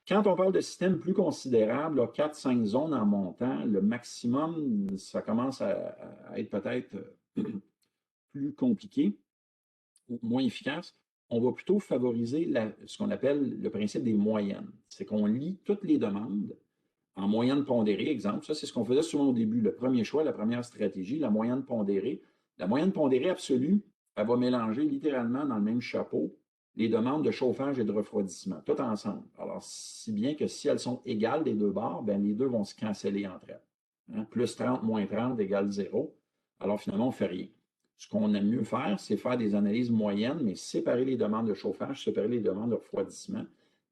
Quand on parle de systèmes plus considérables, 4-5 zones en montant, le maximum, ça commence à être peut-être plus compliqué ou moins efficace. On va plutôt favoriser ce qu'on appelle le principe des moyennes. C'est qu'on lie toutes les demandes en moyenne pondérée, exemple. Ça, c'est ce qu'on faisait souvent au début. Le premier choix, la première stratégie, la moyenne pondérée. La moyenne pondérée absolue, elle va mélanger littéralement dans le même chapeau les demandes de chauffage et de refroidissement, tout ensemble. Alors, si bien que si elles sont égales des deux bords, bien, les deux vont se canceller entre elles. Hein? Plus 30 moins 30 égale 0. Alors, finalement, on ne fait rien. Ce qu'on aime mieux faire, c'est faire des analyses moyennes, mais séparer les demandes de chauffage, séparer les demandes de refroidissement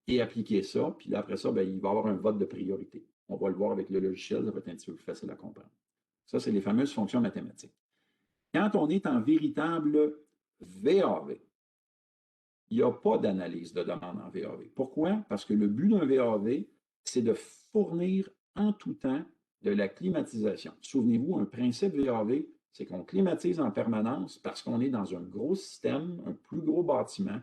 et appliquer ça. Puis après ça, bien, il va y avoir un vote de priorité. On va le voir avec le logiciel, ça va être un petit peu plus facile à comprendre. Ça, c'est les fameuses fonctions mathématiques. Quand on est en véritable VAV, il n'y a pas d'analyse de demande en VAV. Pourquoi? Parce que le but d'un VAV, c'est de fournir en tout temps de la climatisation. Souvenez-vous, un principe VAV, c'est qu'on climatise en permanence parce qu'on est dans un gros système, un plus gros bâtiment,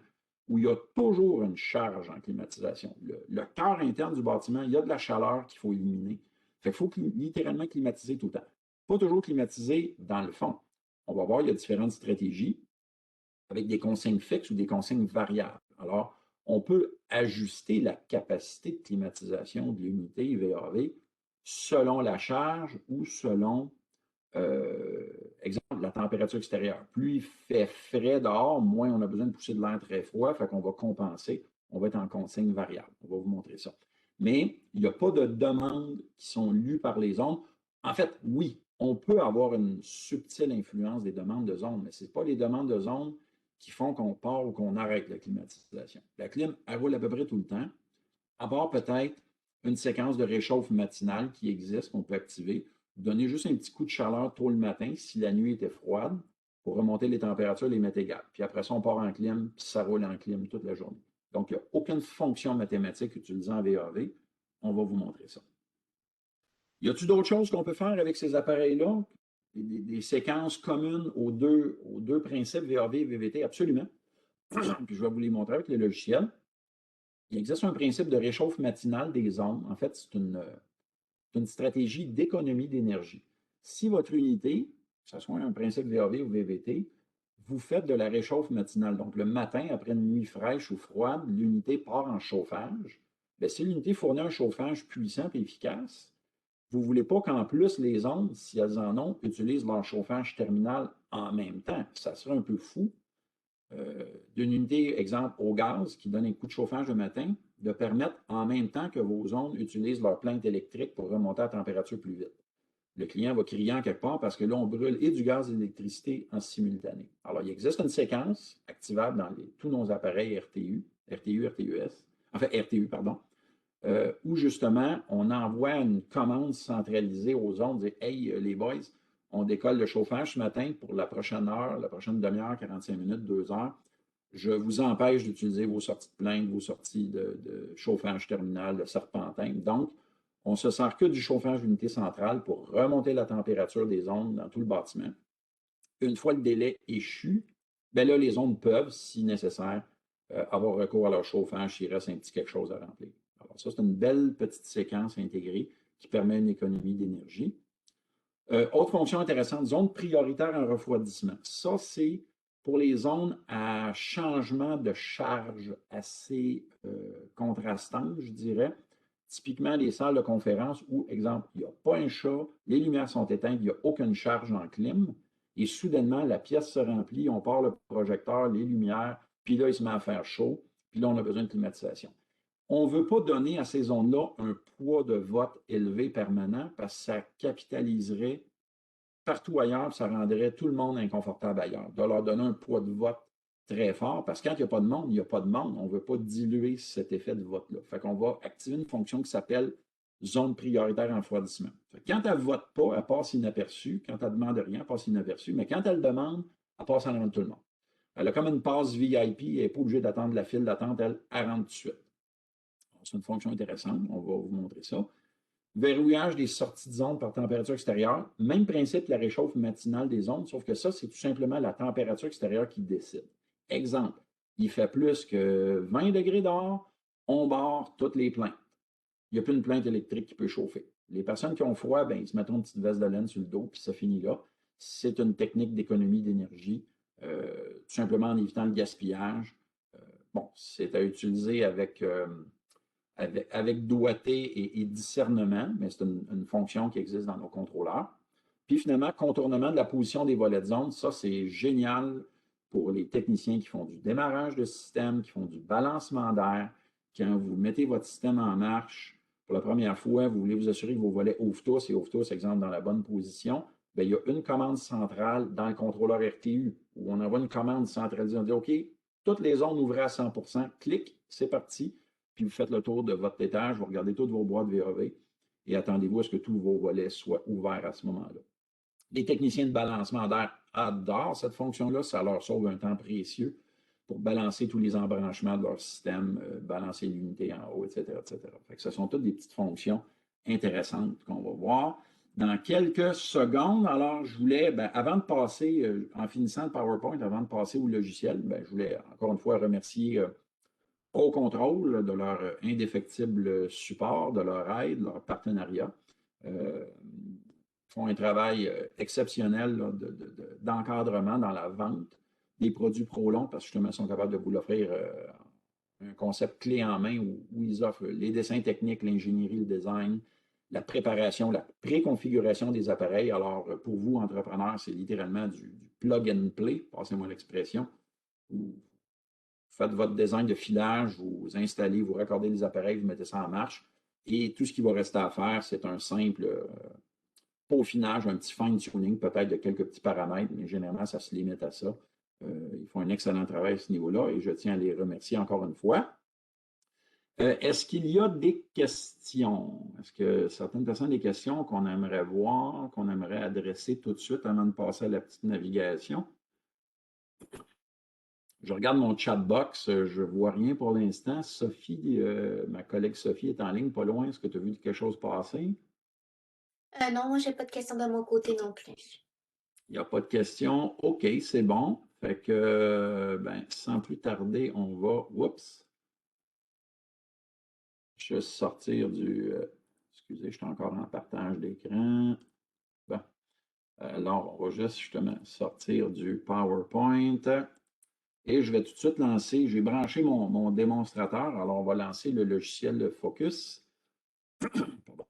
où il y a toujours une charge en climatisation. Le cœur interne du bâtiment, il y a de la chaleur qu'il faut éliminer. Fait qu'il faut littéralement climatiser tout le temps. Pas toujours climatiser dans le fond. On va voir, il y a différentes stratégies avec des consignes fixes ou des consignes variables. Alors, on peut ajuster la capacité de climatisation de l'unité VAV selon la charge ou selon, exemple, la température extérieure. Plus il fait frais dehors, moins on a besoin de pousser de l'air très froid, fait qu'on va compenser. On va être en consigne variable. On va vous montrer ça. Mais il n'y a pas de demandes qui sont lues par les ondes. En fait, oui, on peut avoir une subtile influence des demandes de zone, mais ce n'est pas les demandes de zone qui font qu'on part ou qu'on arrête la climatisation. La clim, elle roule à peu près tout le temps, à part peut-être une séquence de réchauffe matinale qui existe, qu'on peut activer, donner juste un petit coup de chaleur tôt le matin si la nuit était froide, pour remonter les températures, les mettre égales. Puis après ça, on part en clim, puis ça roule en clim toute la journée. Donc, il n'y a aucune fonction mathématique utilisée en VAV. On va vous montrer ça. Y a-t-il d'autres choses qu'on peut faire avec ces appareils-là? Des séquences communes aux deux principes VAV et VVT? Absolument. Puis je vais vous les montrer avec le logiciel. Il existe un principe de réchauffe matinal des ondes. En fait, c'est une stratégie d'économie d'énergie. Si votre unité, que ce soit un principe VAV ou VVT, vous faites de la réchauffe matinale, donc le matin, après une nuit fraîche ou froide, l'unité part en chauffage. Bien, si l'unité fournit un chauffage puissant et efficace, vous ne voulez pas qu'en plus les ondes, si elles en ont, utilisent leur chauffage terminal en même temps. Ça serait un peu fou d'une unité, exemple, au gaz, qui donne un coup de chauffage le matin, de permettre en même temps que vos ondes utilisent leur plainte électrique pour remonter à la température plus vite. Le client va crier en quelque part parce que là, on brûle et du gaz et de l'électricité en simultané. Alors, il existe une séquence activable dans tous nos appareils RTU, RTUS, enfin RTU, pardon, où justement, on envoie une commande centralisée aux ondes, dire hey, les boys, on décolle le chauffage ce matin pour la prochaine heure, la prochaine demi-heure, 45 minutes, 2 heures. Je vous empêche d'utiliser vos sorties de plainte, vos sorties de chauffage terminal, de serpentin. Donc, on ne se sert que du chauffage d'unité centrale pour remonter la température des ondes dans tout le bâtiment. Une fois le délai échu, bien là, les ondes peuvent, si nécessaire, avoir recours à leur chauffage s'il reste un petit quelque chose à remplir. Alors, ça, c'est une belle petite séquence intégrée qui permet une économie d'énergie. Autre fonction intéressante, zone prioritaire en refroidissement. Ça, c'est pour les zones à changement de charge assez contrastant, je dirais. Typiquement, les salles de conférence où, exemple, il n'y a pas un chat, les lumières sont éteintes, il n'y a aucune charge en clim, et soudainement, la pièce se remplit, on part le projecteur, les lumières, puis là, il se met à faire chaud, puis là, on a besoin de climatisation. On ne veut pas donner à ces zones-là un poids de vote élevé permanent parce que ça capitaliserait partout ailleurs, ça rendrait tout le monde inconfortable ailleurs. De leur donner un poids de vote très fort parce que quand il n'y a pas de monde, il n'y a pas de monde. On ne veut pas diluer cet effet de vote-là. Fait qu'on va activer une fonction qui s'appelle zone prioritaire en refroidissement. Quand elle ne vote pas, elle passe inaperçue. Quand elle ne demande rien, elle passe inaperçue. Mais quand elle demande, elle passe en avant de tout le monde. Elle a comme une passe VIP, elle n'est pas obligée d'attendre la file d'attente, elle rentre tout de suite. C'est une fonction intéressante, on va vous montrer ça. Verrouillage des sorties de zone par température extérieure. Même principe que la réchauffe matinale des ondes, sauf que ça, c'est tout simplement la température extérieure qui décide. Exemple, il fait plus que 20 degrés dehors, on barre toutes les plaintes. Il n'y a plus une plainte électrique qui peut chauffer. Les personnes qui ont froid, ben, ils se mettent une petite veste de laine sur le dos, puis ça finit là. C'est une technique d'économie d'énergie, tout simplement en évitant le gaspillage. Bon, c'est à utiliser avec doigté et discernement, mais c'est une fonction qui existe dans nos contrôleurs. Puis finalement, contournement de la position des volets de zone, ça c'est génial pour les techniciens qui font du démarrage de système, qui font du balancement d'air. Quand vous mettez votre système en marche, pour la première fois, vous voulez vous assurer que vos volets ouvrent tous et ouvrent tous, exemple, dans la bonne position. Bien, il y a une commande centrale dans le contrôleur RTU où on envoie une commande centralisée. On dit OK, toutes les zones ouvrées à 100 clic, c'est parti. Puis vous faites le tour de votre étage, vous regardez toutes vos boîtes VAV et attendez-vous à ce que tous vos volets soient ouverts à ce moment-là. Les techniciens de balancement d'air adorent cette fonction-là, ça leur sauve un temps précieux pour balancer tous les embranchements de leur système, balancer l'unité en haut, etc., etc. Fait que ce sont toutes des petites fonctions intéressantes qu'on va voir dans quelques secondes. Alors, je voulais, avant de passer, en finissant le PowerPoint, avant de passer au logiciel, je voulais encore une fois remercier ProControl de leur indéfectible support, de leur aide, leur partenariat. Font un travail exceptionnel d'encadrement dans la vente des produits ProLong parce que justement, ils sont capables de vous l'offrir un concept clé en main où ils offrent les dessins techniques, l'ingénierie, le design, la préparation, la préconfiguration des appareils. Alors, pour vous, entrepreneurs, c'est littéralement du plug and play, passez-moi l'expression. Vous faites votre design de filage, vous installez, vous raccordez les appareils, vous mettez ça en marche. Et tout ce qui va rester à faire, c'est un simple peaufinage, un petit fine-tuning, peut-être de quelques petits paramètres, mais généralement, ça se limite à ça. Ils font un excellent travail à ce niveau-là et je tiens à les remercier encore une fois. Est-ce qu'il y a des questions? Est-ce que certaines personnes ont des questions qu'on aimerait voir, qu'on aimerait adresser tout de suite avant de passer à la petite navigation? Je regarde mon chat box, je ne vois rien pour l'instant. Sophie, ma collègue Sophie est en ligne, pas loin. Est-ce que tu as vu quelque chose passer?
Non, moi, j'ai pas de questions de mon côté non plus.
Il n'y a pas de questions. OK, c'est bon. Fait que, sans plus tarder, on va. Oups. Juste sortir du. Excusez, je suis encore en partage d'écran. Bon. Alors, on va juste justement sortir du PowerPoint. Et je vais tout de suite lancer. J'ai branché mon démonstrateur. Alors, on va lancer le logiciel Focus. Pardon.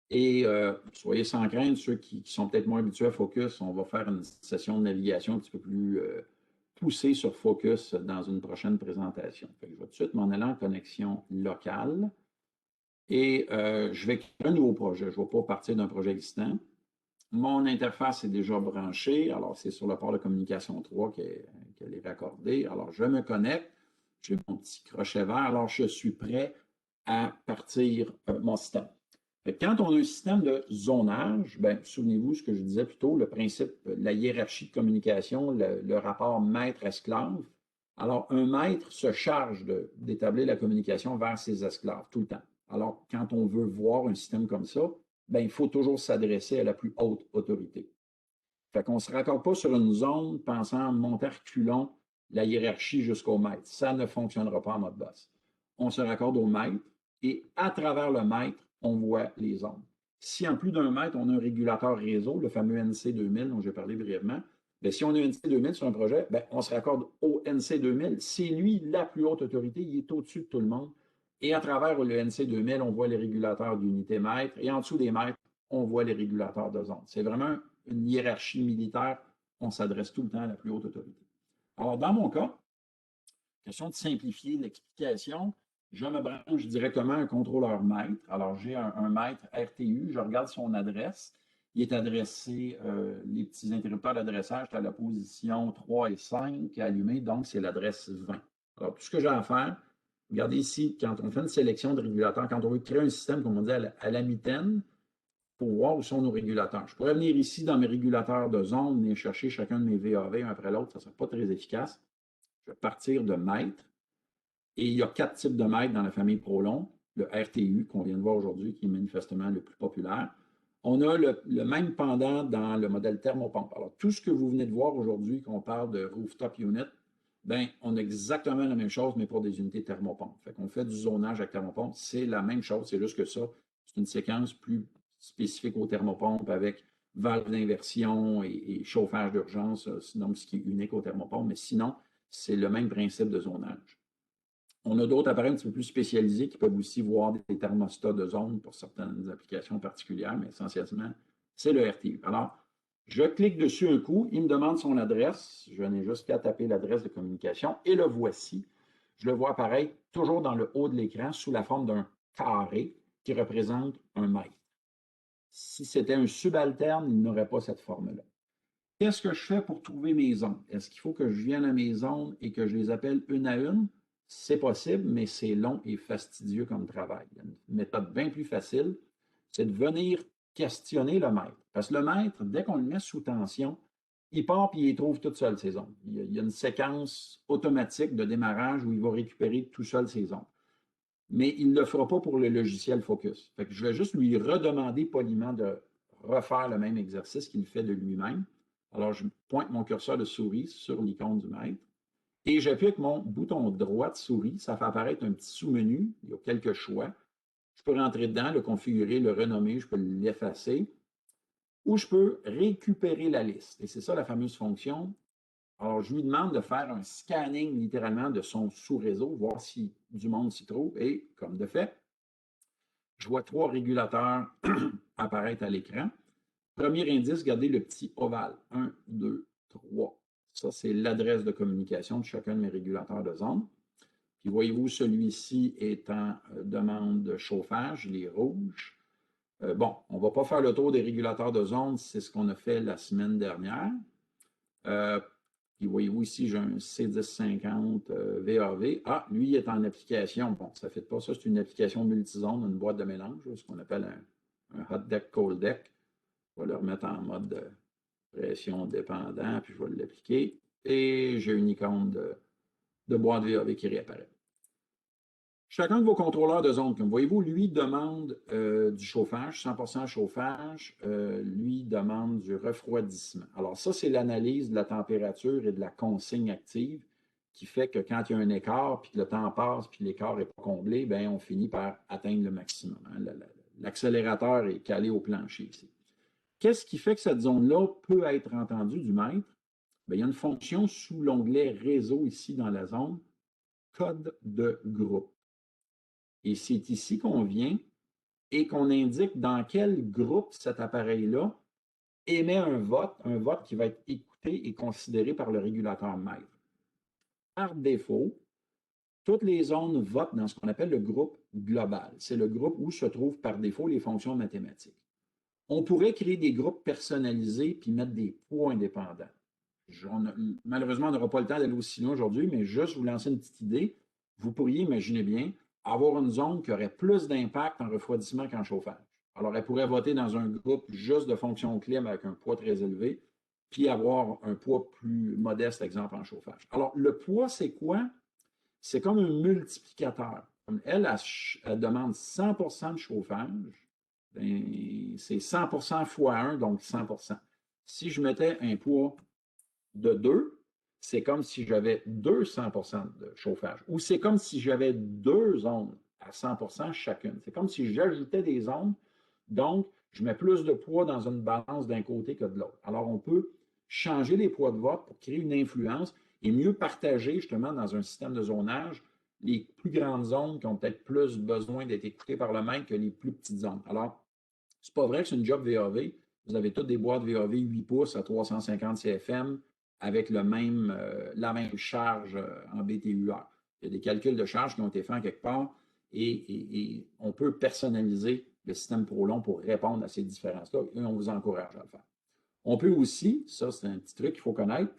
Et soyez sans crainte, ceux qui sont peut-être moins habitués à Focus, on va faire une session de navigation un petit peu plus poussée sur Focus dans une prochaine présentation. Fait que je vais tout de suite m'en aller en connexion locale et je vais créer un nouveau projet. Je ne vais pas partir d'un projet existant. Mon interface est déjà branchée. Alors, c'est sur le port de communication 3 qu'elle est raccordée. Alors, je me connecte. J'ai mon petit crochet vert. Alors, je suis prêt à partir mon système. Quand on a un système de zonage, souvenez-vous ce que je disais plus tôt, le principe, la hiérarchie de communication, le rapport maître-esclave. Alors, un maître se charge d'établir la communication vers ses esclaves tout le temps. Alors, quand on veut voir un système comme ça, il faut toujours s'adresser à la plus haute autorité. Fait qu'on ne se raccorde pas sur une zone pensant monter reculons la hiérarchie jusqu'au maître. Ça ne fonctionnera pas en mode boss. On se raccorde au maître et à travers le maître, on voit les zones. Si en plus d'un mètre, on a un régulateur réseau, le fameux NC2000 dont j'ai parlé brièvement, si on a un NC2000 sur un projet, on se raccorde au NC2000. C'est lui la plus haute autorité, il est au-dessus de tout le monde. Et à travers le NC2000, on voit les régulateurs d'unité mètre et en dessous des mètres, on voit les régulateurs de zone. C'est vraiment une hiérarchie militaire. On s'adresse tout le temps à la plus haute autorité. Alors, dans mon cas, question de simplifier l'explication, je me branche directement à un contrôleur maître. Alors, j'ai un maître RTU, je regarde son adresse. Il est adressé, les petits interrupteurs d'adressage à la position 3 et 5 allumés, donc c'est l'adresse 20. Alors, tout ce que j'ai à faire, regardez ici, quand on fait une sélection de régulateurs, quand on veut créer un système, comme on dit, à la mitaine, pour voir où sont nos régulateurs. Je pourrais venir ici dans mes régulateurs de zone, venir chercher chacun de mes VAV un après l'autre, ça ne sera pas très efficace. Je vais partir de mètres. Et il y a 4 types de mètres dans la famille Prolon. Le RTU, qu'on vient de voir aujourd'hui, qui est manifestement le plus populaire. On a le même pendant dans le modèle thermopompe. Alors, tout ce que vous venez de voir aujourd'hui, qu'on parle de rooftop unit, bien, on a exactement la même chose, mais pour des unités thermopompe. Fait qu'on fait du zonage avec thermopompe, c'est la même chose, c'est juste que ça, c'est une séquence plus spécifique aux thermopompes avec valve d'inversion et chauffage d'urgence, donc ce qui est unique aux thermopompes, mais sinon, c'est le même principe de zonage. On a d'autres appareils un petit peu plus spécialisés qui peuvent aussi voir des thermostats de zone pour certaines applications particulières, mais essentiellement, c'est le RTU. Alors, je clique dessus un coup, il me demande son adresse. Je n'ai juste qu'à taper l'adresse de communication et le voici. Je le vois apparaître toujours dans le haut de l'écran sous la forme d'un carré qui représente un mètre. Si c'était un subalterne, il n'aurait pas cette forme-là. Qu'est-ce que je fais pour trouver mes zones? Est-ce qu'il faut que je vienne à mes zones et que je les appelle une à une? C'est possible, mais c'est long et fastidieux comme travail. Il y a une méthode bien plus facile, c'est de venir questionner le maître. Parce que le maître, dès qu'on le met sous tension, il part et il trouve tout seul ses zones. Il y a une séquence automatique de démarrage où il va récupérer tout seul ses zones. Mais il ne le fera pas pour le logiciel Focus. Fait que je vais juste lui redemander poliment de refaire le même exercice qu'il fait de lui-même. Alors, je pointe mon curseur de souris sur l'icône du maître et j'appuie avec mon bouton droit de souris. Ça fait apparaître un petit sous-menu. Il y a quelques choix. Je peux rentrer dedans, le configurer, le renommer, je peux l'effacer ou je peux récupérer la liste. Et c'est ça la fameuse fonction. Alors, je lui demande de faire un scanning littéralement de son sous-réseau, voir si du monde s'y trouve. Et comme de fait, je vois 3 régulateurs apparaître à l'écran. Premier indice, regardez le petit ovale. 1, 2, 3. Ça, c'est l'adresse de communication de chacun de mes régulateurs de zone. Puis voyez-vous, celui-ci est en demande de chauffage, les rouges. Bon, on ne va pas faire le tour des régulateurs de zone, c'est ce qu'on a fait la semaine dernière. Puis voyez-vous ici, j'ai un C1050 VAV. Ah, lui, il est en application. Bon, ça ne fait pas ça, c'est une application multizone, une boîte de mélange, ce qu'on appelle un hot deck, cold deck. Je vais le remettre en mode de pression dépendant, puis je vais l'appliquer. Et j'ai une icône de boîte VAV qui réapparaît. Chacun de vos contrôleurs de zone, comme voyez-vous, lui demande du chauffage, 100% chauffage, lui demande du refroidissement. Alors ça, c'est l'analyse de la température et de la consigne active qui fait que quand il y a un écart, puis que le temps passe, puis l'écart n'est pas comblé, bien, on finit par atteindre le maximum. Hein. L'accélérateur est calé au plancher ici. Qu'est-ce qui fait que cette zone-là peut être entendue du maître? Bien, il y a une fonction sous l'onglet Réseau ici dans la zone, code de groupe. Et c'est ici qu'on vient et qu'on indique dans quel groupe cet appareil-là émet un vote qui va être écouté et considéré par le régulateur maître. Par défaut, toutes les zones votent dans ce qu'on appelle le groupe global. C'est le groupe où se trouvent par défaut les fonctions mathématiques. On pourrait créer des groupes personnalisés puis mettre des poids indépendants. Malheureusement, on n'aura pas le temps d'aller aussi loin aujourd'hui, mais juste vous lancer une petite idée. Vous pourriez, imaginez bien, avoir une zone qui aurait plus d'impact en refroidissement qu'en chauffage. Alors, elle pourrait voter dans un groupe juste de fonctions clim avec un poids très élevé, puis avoir un poids plus modeste, exemple, en chauffage. Alors, le poids, c'est quoi? C'est comme un multiplicateur. Comme elle demande 100% de chauffage, ben, c'est 100% fois 1, donc 100%. Si je mettais un poids de 2, c'est comme si j'avais 200% de chauffage. Ou c'est comme si j'avais 2 zones à 100% chacune. C'est comme si j'ajoutais des zones, donc je mets plus de poids dans une balance d'un côté que de l'autre. Alors, on peut changer les poids de vote pour créer une influence et mieux partager justement dans un système de zonage les plus grandes zones qui ont peut-être plus besoin d'être écoutées par le maître que les plus petites zones. Alors, c'est pas vrai que c'est une job VAV. Vous avez toutes des boîtes VAV 8 pouces à 350 CFM avec la même charge en BTUR. Il y a des calculs de charge qui ont été faits en quelque part et on peut personnaliser le système Prolon pour répondre à ces différences-là et on vous encourage à le faire. On peut aussi, ça c'est un petit truc qu'il faut connaître,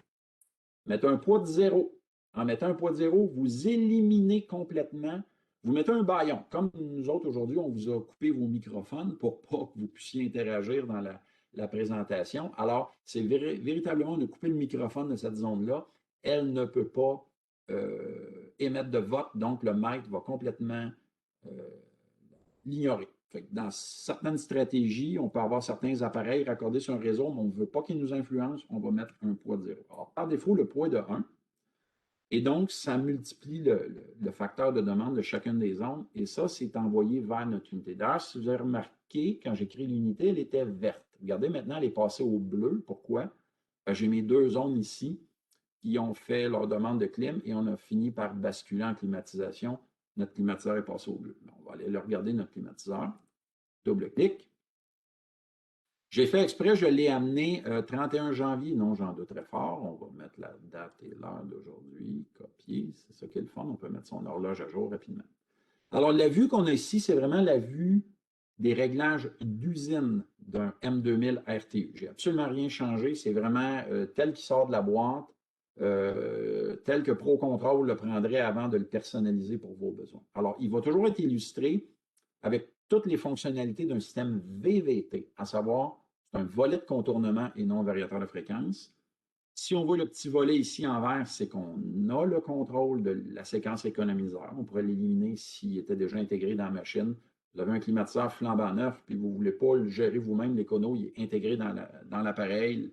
mettre un poids de 0. En mettant un poids de zéro, vous éliminez complètement, vous mettez un bâillon. Comme nous autres aujourd'hui, on vous a coupé vos microphones pour pas que vous puissiez interagir dans la présentation. Alors, c'est véritablement de couper le microphone de cette zone-là. Elle ne peut pas émettre de vote, donc le maître va complètement l'ignorer. Dans certaines stratégies, on peut avoir certains appareils raccordés sur un réseau, mais on ne veut pas qu'ils nous influencent, on va mettre un poids de zéro. Alors, par défaut, le poids est de 1. Et donc, ça multiplie le facteur de demande de chacune des zones. Et ça, c'est envoyé vers notre unité. D'ailleurs, si vous avez remarqué, quand j'ai créé l'unité, elle était verte. Regardez, maintenant, elle est passée au bleu. Pourquoi? J'ai mis 2 zones ici qui ont fait leur demande de clim et on a fini par basculer en climatisation. Notre climatiseur est passé au bleu. On va aller le regarder, notre climatiseur. Double-clic. J'ai fait exprès, je l'ai amené 31 janvier. Non, j'en doute très fort. On va mettre la date et l'heure d'aujourd'hui. Copier, c'est ça qui est le fun. On peut mettre son horloge à jour rapidement. Alors, la vue qu'on a ici, c'est vraiment la vue des réglages d'usine d'un M2000 RTU. J'ai absolument rien changé. C'est vraiment tel qu'il sort de la boîte, tel que ProControl le prendrait avant de le personnaliser pour vos besoins. Alors, il va toujours être illustré avec toutes les fonctionnalités d'un système VVT, à savoir, c'est un volet de contournement et non un variateur de fréquence. Si on voit le petit volet ici en vert, c'est qu'on a le contrôle de la séquence économiseur. On pourrait l'éliminer s'il était déjà intégré dans la machine. Vous avez un climatiseur flambant neuf, puis vous ne voulez pas le gérer vous-même, l'écono, il est intégré dans l'appareil.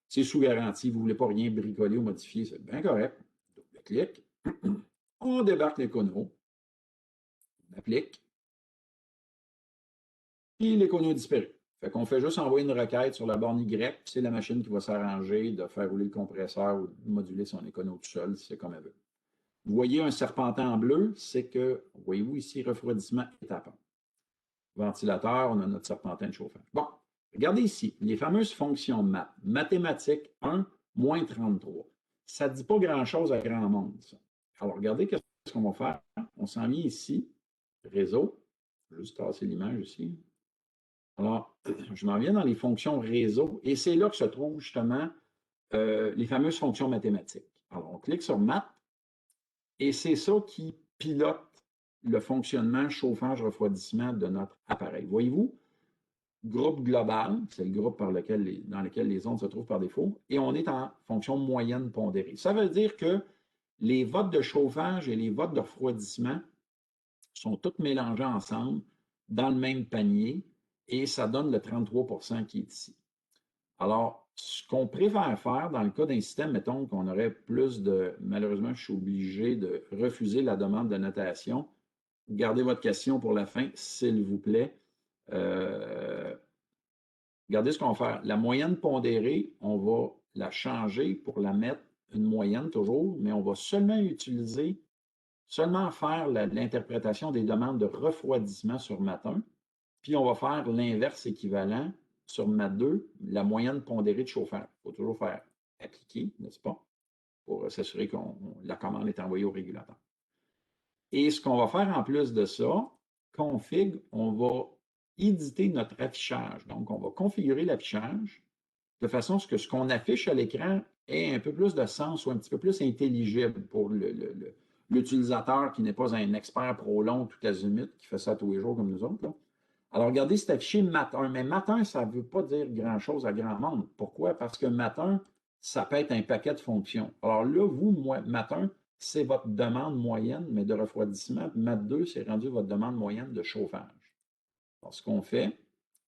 C'est sous garantie, vous ne voulez pas rien bricoler ou modifier, c'est bien correct. Double-clic. On débarque l'écono. On applique. Puis l'écono a disparu. Fait qu'on fait juste envoyer une requête sur la borne Y, puis c'est la machine qui va s'arranger de faire rouler le compresseur ou de moduler son écono tout seul, si c'est comme elle veut. Vous voyez un serpentin en bleu, c'est que, voyez-vous ici, refroidissement étape 1. Ventilateur, on a notre serpentin de chauffage. Bon, regardez ici, les fameuses fonctions maths. Mathématiques 1, moins 33. Ça ne dit pas grand-chose à grand monde, ça. Alors, regardez qu'est-ce qu'on va faire. On s'en vient ici, réseau. Je vais juste tasser l'image ici. Alors, je m'en viens dans les fonctions réseau et c'est là que se trouvent justement les fameuses fonctions mathématiques. Alors, on clique sur Math et c'est ça qui pilote le fonctionnement chauffage-refroidissement de notre appareil. Voyez-vous, groupe global, c'est le groupe dans lequel les ondes se trouvent par défaut, et on est en fonction moyenne pondérée. Ça veut dire que les votes de chauffage et les votes de refroidissement sont tous mélangés ensemble dans le même panier et ça donne le 33 % qui est ici. Alors, ce qu'on préfère faire dans le cas d'un système, mettons qu'on aurait plus de... Malheureusement, je suis obligé de refuser la demande de notation. Gardez votre question pour la fin, s'il vous plaît. Regardez ce qu'on va faire. La moyenne pondérée, on va la changer pour la mettre une moyenne toujours, mais on va seulement faire l'interprétation des demandes de refroidissement sur Mat 1, puis on va faire l'inverse équivalent sur Mat 2, la moyenne pondérée de chauffage. Il faut toujours faire appliquer, n'est-ce pas, pour s'assurer que la commande est envoyée au régulateur. Et ce qu'on va faire en plus de ça, config, on va éditer notre affichage. Donc, on va configurer l'affichage de façon à ce que ce qu'on affiche à l'écran ait un peu plus de sens ou un petit peu plus intelligible pour l'utilisateur qui n'est pas un expert prolong tout azimut, qui fait ça tous les jours comme nous autres. Là. Alors, regardez, c'est affiché Mat 1, mais Mat 1, ça ne veut pas dire grand-chose à grand monde. Pourquoi? Parce que Mat 1, ça peut être un paquet de fonctions. Alors là, vous, Mat 1, c'est votre demande moyenne, mais de refroidissement. Mat 2, c'est rendu votre demande moyenne de chauffage. Alors, ce qu'on fait,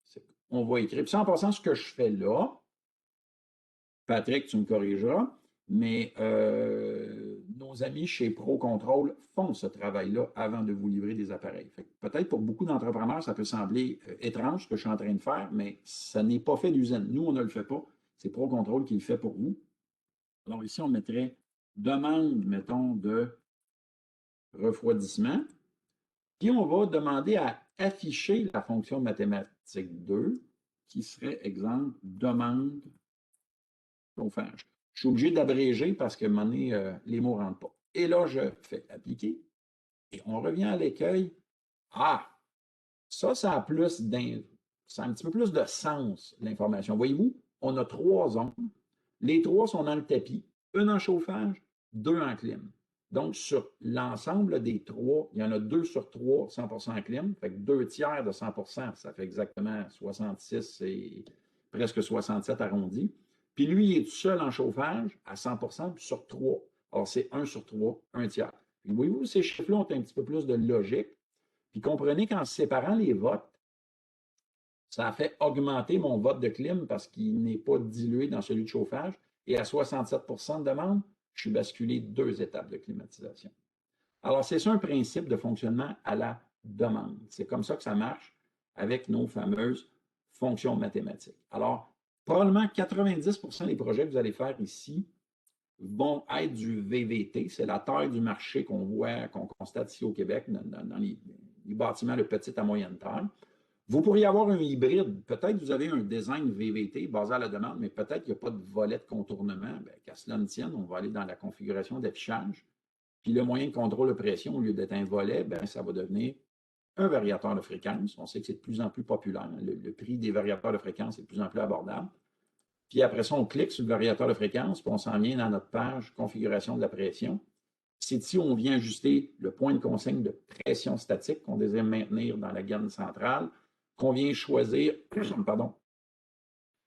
c'est qu'on va écrire. Puis ça, en passant, ce que je fais là, Patrick, tu me corrigeras, mais nos amis chez ProControl font ce travail-là avant de vous livrer des appareils. Peut-être pour beaucoup d'entrepreneurs, ça peut sembler étrange ce que je suis en train de faire, mais ça n'est pas fait d'usine. Nous, on ne le fait pas. C'est ProControl qui le fait pour vous. Alors ici, on mettrait demande, mettons, de refroidissement. Puis on va demander à afficher la fonction mathématique 2, qui serait, exemple, demande chauffage. Je suis obligé d'abréger parce que à un moment donné, les mots ne rentrent pas. Et là, je fais appliquer et on revient à l'écueil. Ah, ça a plus ça a un petit peu plus de sens, l'information. Voyez-vous, on a 3 zones. Les 3 sont dans le tapis. Une en chauffage, 2 en clim. Donc, sur l'ensemble des 3, il y en a 2 sur 3 100% clim. Fait que 2 tiers de 100%, ça fait exactement 66 et presque 67 arrondis. Puis lui, il est tout seul en chauffage à 100% sur 3. Alors, c'est 1 sur 3, 1 tiers. Puis voyez-vous, ces chiffres-là ont un petit peu plus de logique. Puis comprenez qu'en séparant les votes, ça a fait augmenter mon vote de clim parce qu'il n'est pas dilué dans celui de chauffage. Et à 67% de demande, je suis basculé 2 étapes de climatisation. Alors, c'est ça un principe de fonctionnement à la demande. C'est comme ça que ça marche avec nos fameuses fonctions mathématiques. Alors, probablement 90% des projets que vous allez faire ici vont être du VVT. C'est la taille du marché qu'on voit, qu'on constate ici au Québec dans les bâtiments de petite à moyenne taille. Vous pourriez avoir un hybride. Peut-être que vous avez un design VVT basé à la demande, mais peut-être qu'il n'y a pas de volet de contournement. Bien, qu'à cela ne tienne, on va aller dans la configuration d'affichage. Puis le moyen de contrôle de pression, au lieu d'être un volet, bien, ça va devenir un variateur de fréquence. On sait que c'est de plus en plus populaire. Le prix des variateurs de fréquence est de plus en plus abordable. Puis après ça, on clique sur le variateur de fréquence, puis on s'en vient dans notre page configuration de la pression. C'est ici où on vient ajuster le point de consigne de pression statique qu'on désire maintenir dans la gaine centrale, qu'on vient choisir pardon,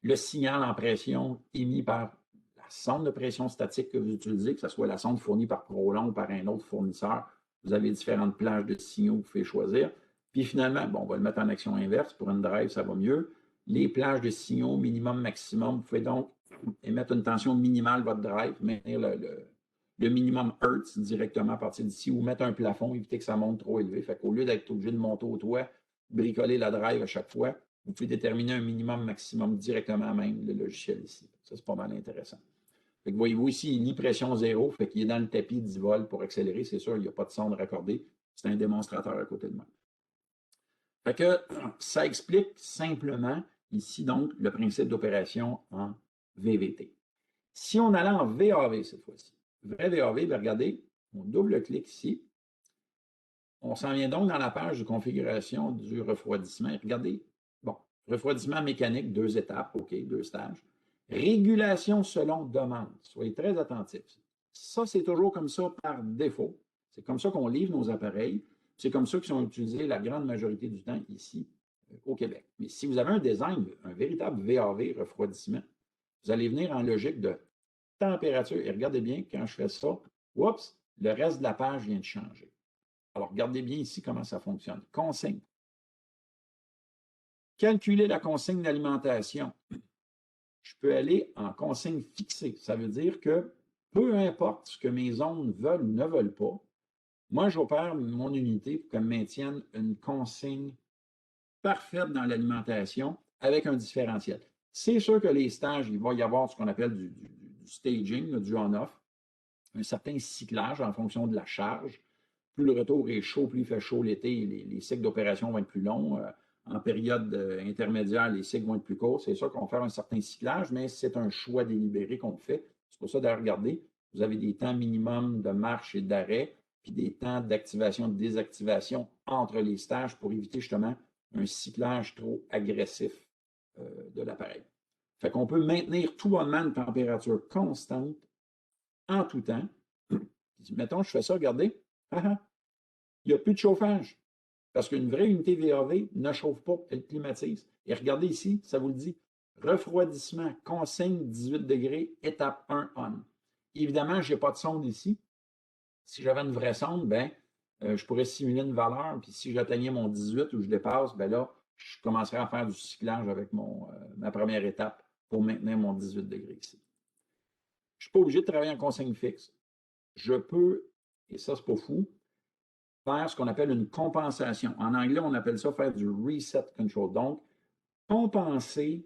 le signal en pression émis par la sonde de pression statique que vous utilisez, que ce soit la sonde fournie par Prolon ou par un autre fournisseur. Vous avez différentes plages de signaux que vous pouvez choisir. Puis finalement, bon, on va le mettre en action inverse. Pour une drive, ça va mieux. Les plages de signaux minimum, maximum, vous pouvez donc émettre une tension minimale de votre drive, maintenir le minimum Hertz directement à partir d'ici ou mettre un plafond, éviter que ça monte trop élevé. Fait qu'au lieu d'être obligé de monter au toit, bricoler la drive à chaque fois, vous pouvez déterminer un minimum, maximum directement même le logiciel ici. Ça, c'est pas mal intéressant. Fait que voyez-vous ici, il lit pression zéro, fait qu'il est dans le tapis 10 volts pour accélérer. C'est sûr, il n'y a pas de sonde raccordée. C'est un démonstrateur à côté de moi. Fait que ça explique simplement ici, donc, le principe d'opération en VVT. Si on allait en VAV cette fois-ci, vrai VAV, bien regardez, on double-clique ici. On s'en vient donc dans la page de configuration du refroidissement. Regardez, bon, refroidissement mécanique, 2 étapes, OK, 2 stages. Régulation selon demande. Soyez très attentifs. Ça, c'est toujours comme ça par défaut. C'est comme ça qu'on livre nos appareils. C'est comme ça qu'ils sont utilisés la grande majorité du temps ici au Québec. Mais si vous avez un design, un véritable VAV, refroidissement, vous allez venir en logique de température. Et regardez bien, quand je fais ça, oups, le reste de la page vient de changer. Alors, regardez bien ici comment ça fonctionne. Consigne. Calculer la consigne d'alimentation. Je peux aller en consigne fixée. Ça veut dire que peu importe ce que mes zones veulent ou ne veulent pas, moi, j'opère mon unité pour qu'elle maintienne une consigne parfaite dans l'alimentation avec un différentiel. C'est sûr que les stages, il va y avoir ce qu'on appelle du staging, du on-off, un certain cyclage en fonction de la charge. Plus le retour est chaud, plus il fait chaud l'été, les cycles d'opération vont être plus longs. En période intermédiaire, les cycles vont être plus courts. C'est sûr qu'on va faire un certain cyclage, mais c'est un choix délibéré qu'on fait. C'est pour ça, d'ailleurs, regardez, vous avez des temps minimums de marche et d'arrêt, puis des temps d'activation et de désactivation entre les stages pour éviter justement un cyclage trop agressif de l'appareil. Fait qu'on peut maintenir tout bonnement une température constante en tout temps. Mettons, je fais ça, regardez. Il n'y a plus de chauffage. Parce qu'une vraie unité VAV ne chauffe pas, elle climatise. Et regardez ici, ça vous le dit. Refroidissement, consigne 18 degrés, étape 1 on. Évidemment, je n'ai pas de sonde ici. Si j'avais une vraie sonde, ben, je pourrais simuler une valeur. Puis si j'atteignais mon 18 ou je dépasse, ben là, je commencerai à faire du cyclage avec ma première étape pour maintenir mon 18 degrés ici. Je ne suis pas obligé de travailler en consigne fixe. Je peux, et ça, c'est pas fou, faire ce qu'on appelle une compensation. En anglais, on appelle ça faire du reset control. Donc, compenser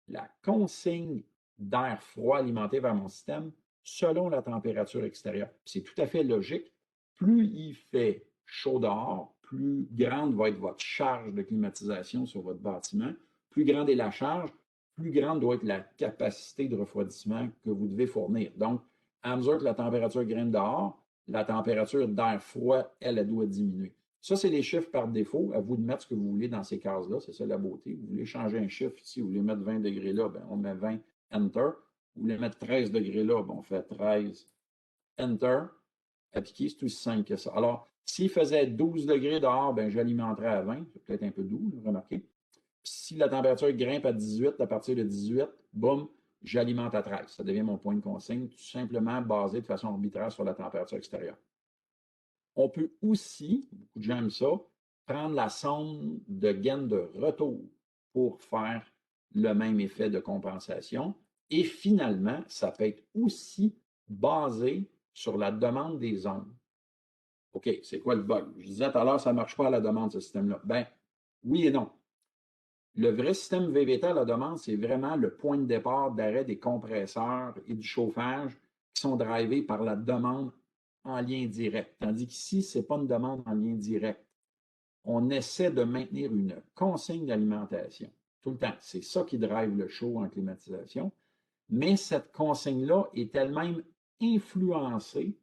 la consigne d'air froid alimenté vers mon système selon la température extérieure. C'est tout à fait logique. Plus il fait chaud dehors, plus grande va être votre charge de climatisation sur votre bâtiment. Plus grande est la charge, plus grande doit être la capacité de refroidissement que vous devez fournir. Donc, à mesure que la température grimpe dehors, la température d'air froid, elle doit diminuer. Ça, c'est les chiffres par défaut. À vous de mettre ce que vous voulez dans ces cases-là. C'est ça la beauté. Vous voulez changer un chiffre ici, vous voulez mettre 20 degrés là, bien, on met 20, Enter. Vous voulez mettre 13 degrés là, bien, on fait 13, Enter, appliquer, c'est aussi simple que ça. Alors, s'il faisait 12 degrés dehors, ben, j'alimenterais à 20, c'est peut-être un peu doux, remarquez. Si la température grimpe à 18, à partir de 18, boum, j'alimente à 13. Ça devient mon point de consigne, tout simplement basé de façon arbitraire sur la température extérieure. On peut aussi, beaucoup de gens aiment ça, prendre la sonde de gaine de retour pour faire le même effet de compensation. Et finalement, ça peut être aussi basé sur la demande des ondes. OK, c'est quoi le bug? Je disais tout à l'heure, ça ne marche pas à la demande, ce système-là. Ben, oui et non. Le vrai système VVT à la demande, c'est vraiment le point de départ d'arrêt des compresseurs et du chauffage qui sont drivés par la demande en lien direct. Tandis qu'ici, ce n'est pas une demande en lien direct. On essaie de maintenir une consigne d'alimentation tout le temps. C'est ça qui drive le chaud en climatisation. Mais cette consigne-là est elle-même influencée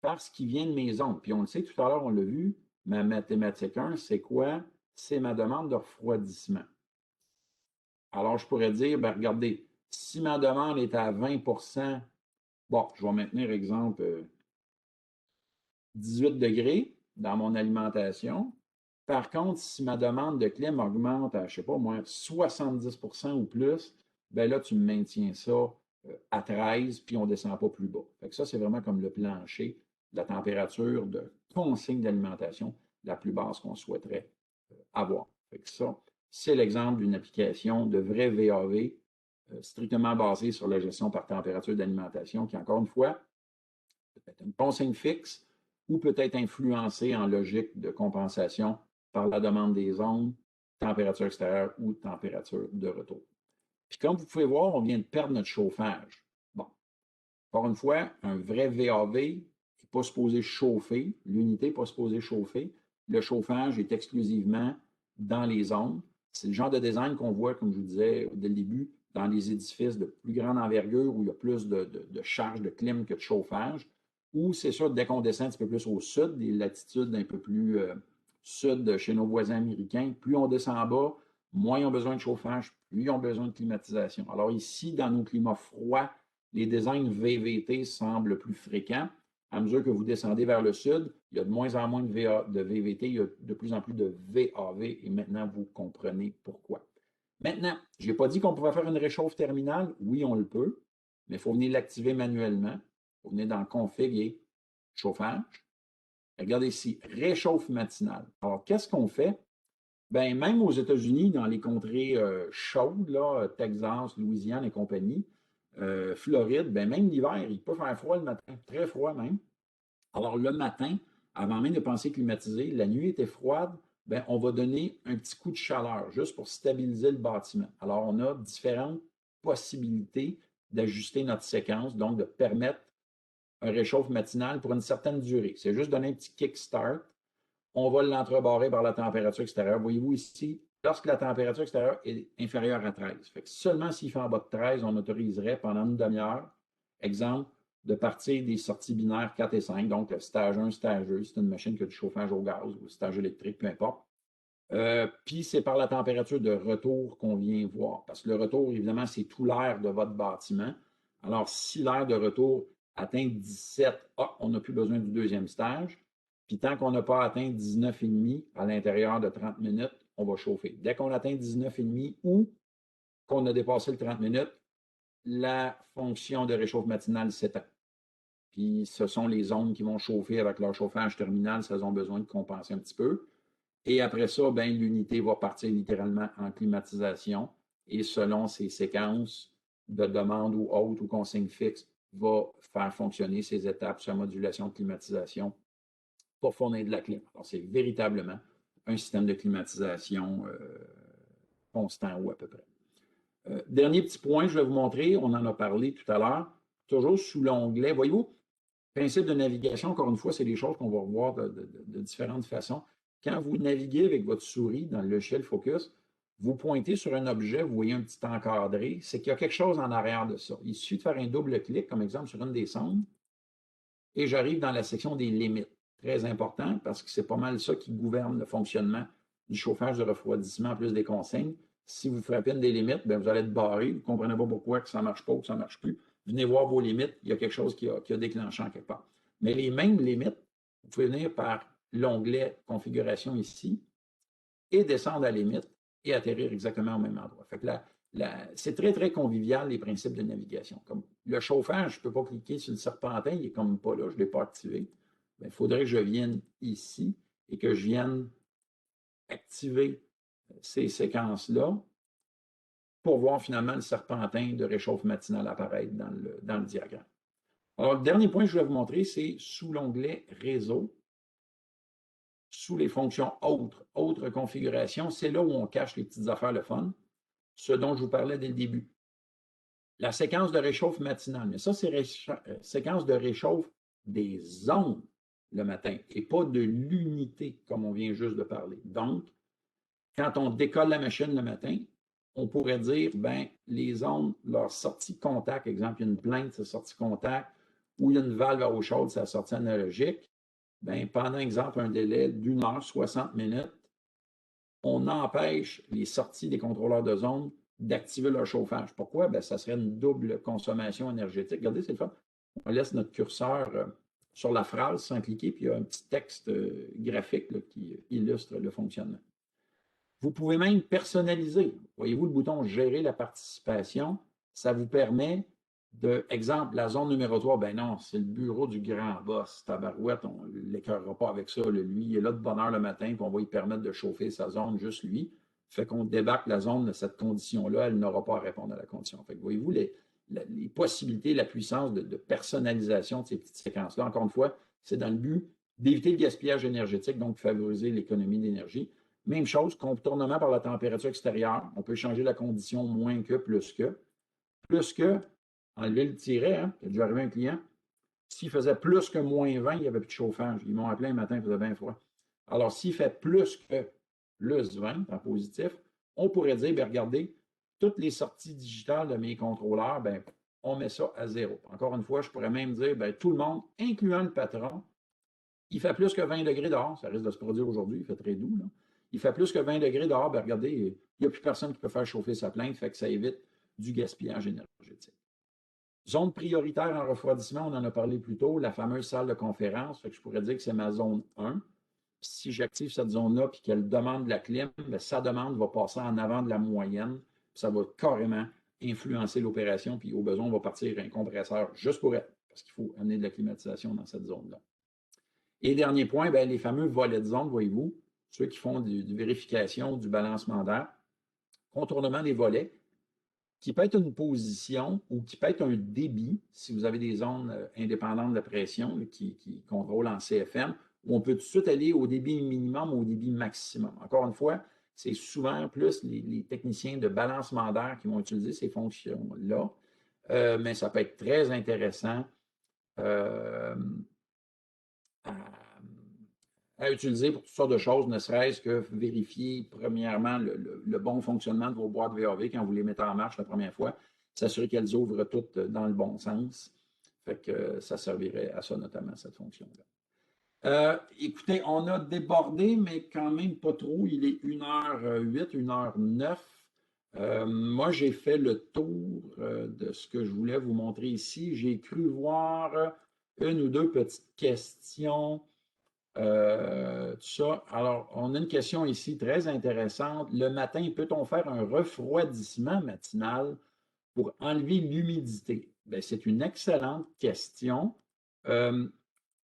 par ce qui vient de mes ondes. Puis on le sait, tout à l'heure, on l'a vu, ma mathématique 1, c'est quoi? C'est ma demande de refroidissement. Alors, je pourrais dire, ben, regardez, si ma demande est à 20 bon, je vais maintenir, exemple, 18 degrés dans mon alimentation. Par contre, si ma demande de clim augmente à, je ne sais pas moi, 70 ou plus, ben là, tu me maintiens ça à 13, puis on ne descend pas plus bas. Fait que ça, c'est vraiment comme le plancher de la température de consigne d'alimentation la plus basse qu'on souhaiterait avoir. Fait que ça, c'est l'exemple d'une application de vrai VAV strictement basée sur la gestion par température d'alimentation qui, encore une fois, peut être une consigne fixe ou peut être influencée en logique de compensation par la demande des ondes, température extérieure ou température de retour. Puis comme vous pouvez voir, on vient de perdre notre chauffage. Bon, encore une fois, un vrai VAV n'est pas supposé chauffer, l'unité n'est pas supposée chauffer. Le chauffage est exclusivement dans les ondes. C'est le genre de design qu'on voit, comme je vous disais dès le début, dans les édifices de plus grande envergure où il y a plus de charge de clim que de chauffage. Ou c'est sûr, dès qu'on descend un petit peu plus au sud, des latitudes un peu plus sud chez nos voisins américains, plus on descend en bas, moins ils ont besoin de chauffage, plus ils ont besoin de climatisation. Alors ici, dans nos climats froids, les designs VVT semblent plus fréquents. À mesure que vous descendez vers le sud, il y a de moins en moins de VVT, il y a de plus en plus de VAV, et maintenant, vous comprenez pourquoi. Maintenant, je n'ai pas dit qu'on pouvait faire une réchauffe terminale. Oui, on le peut, mais il faut venir l'activer manuellement. Il faut venir dans Config et chauffage. Regardez ici, réchauffe matinale. Alors, qu'est-ce qu'on fait? Bien, même aux États-Unis, dans les contrées chaudes, là, Texas, Louisiane et compagnie, Floride, bien, même l'hiver, il peut faire froid le matin, très froid même. Alors, le matin, avant même de penser climatiser, la nuit était froide, bien, on va donner un petit coup de chaleur juste pour stabiliser le bâtiment. Alors, on a différentes possibilités d'ajuster notre séquence, donc de permettre un réchauffe matinal pour une certaine durée. C'est juste donner un petit kickstart. On va l'entrebarrer par la température extérieure. Voyez-vous ici, lorsque la température extérieure est inférieure à 13. Fait que seulement s'il fait en bas de 13, on autoriserait pendant une demi-heure, exemple, de partir des sorties binaires 4 et 5, donc le stage 1, stage 2, c'est une machine qui a du chauffage au gaz ou stage électrique, peu importe. Puis c'est par la température de retour qu'on vient voir, parce que le retour, évidemment, c'est tout l'air de votre bâtiment. Alors, si l'air de retour atteint 17, on n'a plus besoin du deuxième stage. Puis tant qu'on n'a pas atteint 19,5 à l'intérieur de 30 minutes, on va chauffer. Dès qu'on atteint 19,5 ou qu'on a dépassé le 30 minutes, la fonction de réchauffe matinale s'éteint. Puis ce sont les zones qui vont chauffer avec leur chauffage terminal si elles ont besoin de compenser un petit peu. Et après ça, ben, l'unité va partir littéralement en climatisation et selon ses séquences de demande ou haute ou consigne fixe, va faire fonctionner ces étapes, sa modulation de climatisation pour fournir de la clim. Alors, c'est véritablement un système de climatisation constant ou à peu près. Dernier petit point, je vais vous montrer, on en a parlé tout à l'heure, toujours sous l'onglet. Voyez-vous, principe de navigation, encore une fois, c'est des choses qu'on va revoir de différentes façons. Quand vous naviguez avec votre souris dans le logiciel Focus, vous pointez sur un objet, vous voyez un petit encadré, c'est qu'il y a quelque chose en arrière de ça. Il suffit de faire un double clic, comme exemple sur une des sondes, et j'arrive dans la section des limites. Très important parce que c'est pas mal ça qui gouverne le fonctionnement du chauffage de refroidissement plus des consignes. Si vous frappez une des limites, bien, vous allez être barré, vous ne comprenez pas pourquoi que ça ne marche pas ou que ça ne marche plus. venez voir vos limites, il y a quelque chose qui a déclenché en quelque part. Mais les mêmes limites, vous pouvez venir par l'onglet configuration ici et descendre à la limite et atterrir exactement au même endroit. Fait que c'est très, très convivial, les principes de navigation. Comme le chauffage, je ne peux pas cliquer sur le serpentin, il n'est comme pas là, je ne l'ai pas activé. Il faudrait que je vienne ici et que je vienne activer ces séquences-là pour voir finalement le serpentin de réchauffe matinal apparaître dans le diagramme. Alors, le dernier point que je vais vous montrer, c'est sous l'onglet Réseau, sous les fonctions Autres configurations, c'est là où on cache les petites affaires le fun, ce dont je vous parlais dès le début. La séquence de réchauffe matinale, mais ça, c'est séquence de réchauffe des ondes le matin et pas de l'unité, comme on vient juste de parler. Donc, quand on décolle la machine le matin, on pourrait dire, ben, les ondes, leur sortie contact, exemple, il y a une plainte, c'est sortie contact, ou il y a une valve à eau chaude, c'est la sortie analogique, ben, pendant, exemple, un délai d'une heure, 60 minutes, on empêche les sorties des contrôleurs de zone d'activer leur chauffage. Pourquoi? Ben, ça serait une double consommation énergétique. Regardez, c'est le fun. On laisse notre curseur sur la phrase sans cliquer, puis il y a un petit texte graphique là, qui illustre le fonctionnement. Vous pouvez même personnaliser. Voyez-vous le bouton « Gérer la participation ». Ça vous permet de, exemple, la zone numéro 3, ben non, c'est le bureau du grand boss. Tabarouette, on ne l'écœurera pas avec ça. Lui, il est là de bonne heure le matin, puis on va lui permettre de chauffer sa zone, juste lui. Fait qu'on débarque la zone de cette condition-là, elle n'aura pas à répondre à la condition. Fait que voyez-vous les possibilités, la puissance de personnalisation de ces petites séquences-là. Encore une fois, c'est dans le but d'éviter le gaspillage énergétique, donc favoriser l'économie d'énergie. Même chose, contournement par la température extérieure. On peut changer la condition moins que, plus que. Plus que, enlever le tiret, hein, il a déjà arrivé un client. S'il faisait plus que moins 20, il n'y avait plus de chauffage. Ils m'ont appelé un matin, il faisait bien froid. Alors, s'il fait plus que plus 20 en positif, on pourrait dire, bien, regardez, toutes les sorties digitales de mes contrôleurs, bien, on met ça à 0. Encore une fois, je pourrais même dire, bien, tout le monde, incluant le patron, il fait plus que 20 degrés dehors. Ça risque de se produire aujourd'hui, il fait très doux, là. Il fait plus que 20 degrés dehors, bien, regardez, il n'y a plus personne qui peut faire chauffer sa plainte, fait que ça évite du gaspillage énergétique. Zone prioritaire en refroidissement, on en a parlé plus tôt, la fameuse salle de conférence, fait que je pourrais dire que c'est ma zone 1. Si j'active cette zone-là et qu'elle demande de la clim, bien, sa demande va passer en avant de la moyenne, ça va carrément influencer l'opération, puis au besoin, on va partir un compresseur juste pour elle, parce qu'il faut amener de la climatisation dans cette zone-là. Et dernier point, bien, les fameux volets de zone, voyez-vous, ceux qui font du vérification du balancement d'air, contournement des volets, qui peut être une position ou qui peut être un débit, si vous avez des zones indépendantes de pression qui contrôlent en CFM, où on peut tout de suite aller au débit minimum ou au débit maximum. Encore une fois, c'est souvent plus les techniciens de balancement d'air qui vont utiliser ces fonctions-là, mais ça peut être très intéressant à utiliser pour toutes sortes de choses, ne serait-ce que vérifier premièrement le bon fonctionnement de vos boîtes VAV quand vous les mettez en marche la première fois, s'assurer qu'elles ouvrent toutes dans le bon sens. Fait que ça servirait à ça notamment, cette fonction-là. Écoutez, on a débordé, mais quand même pas trop. Il est 1h08, 1h09. Moi, j'ai fait le tour de ce que je voulais vous montrer ici. J'ai cru voir une ou deux petites questions. Tout ça. Alors, on a une question ici très intéressante. Le matin, peut-on faire un refroidissement matinal pour enlever l'humidité? C'est une excellente question.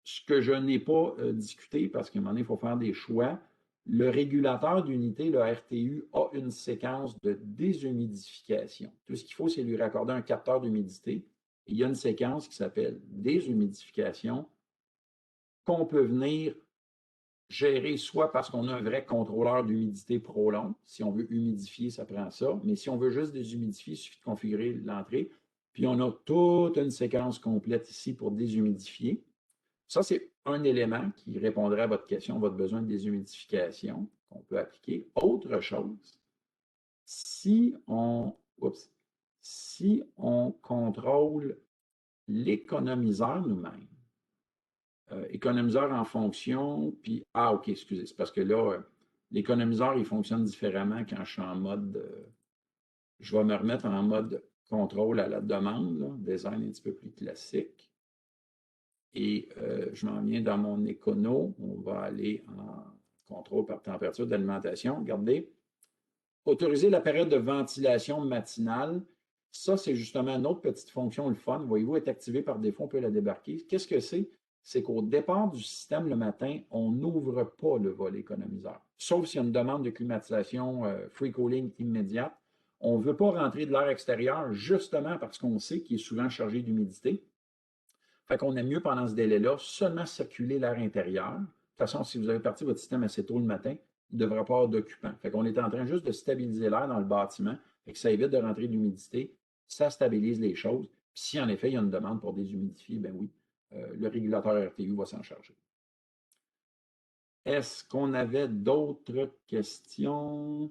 Ce que je n'ai pas discuté, parce qu'à un moment donné, il faut faire des choix. Le régulateur d'unité, le RTU, a une séquence de déshumidification. Tout ce qu'il faut, c'est lui raccorder un capteur d'humidité. Il y a une séquence qui s'appelle déshumidification qu'on peut venir gérer soit parce qu'on a un vrai contrôleur d'humidité prolong. Si on veut humidifier, ça prend ça. Mais si on veut juste déshumidifier, il suffit de configurer l'entrée. Puis on a toute une séquence complète ici pour déshumidifier. Ça, c'est un élément qui répondrait à votre question, votre besoin de déshumidification qu'on peut appliquer. Autre chose, si on contrôle l'économiseur nous-mêmes, économiseur en fonction, puis, OK, excusez, c'est parce que là, l'économiseur, il fonctionne différemment quand je suis en mode, je vais me remettre en mode contrôle à la demande, là, design un petit peu plus classique. Et je m'en viens dans mon écono. On va aller en contrôle par température d'alimentation. Regardez. Autoriser la période de ventilation matinale. Ça, c'est justement une autre petite fonction, le fun. Voyez-vous, est activée par défaut, on peut la débarquer. Qu'est-ce que c'est? C'est qu'au départ du système le matin, on n'ouvre pas le volet économiseur. Sauf s'il y a une demande de climatisation free cooling immédiate. On ne veut pas rentrer de l'air extérieur justement parce qu'on sait qu'il est souvent chargé d'humidité. Fait qu'on aime mieux pendant ce délai-là seulement circuler l'air intérieur. De toute façon, si vous avez parti votre système assez tôt le matin, il ne devra pas avoir d'occupant. Fait qu'on est en train juste de stabiliser l'air dans le bâtiment, fait que ça évite de rentrer de l'humidité, ça stabilise les choses. Puis si en effet il y a une demande pour déshumidifier, ben oui, le régulateur RTU va s'en charger. Est-ce qu'on avait d'autres questions?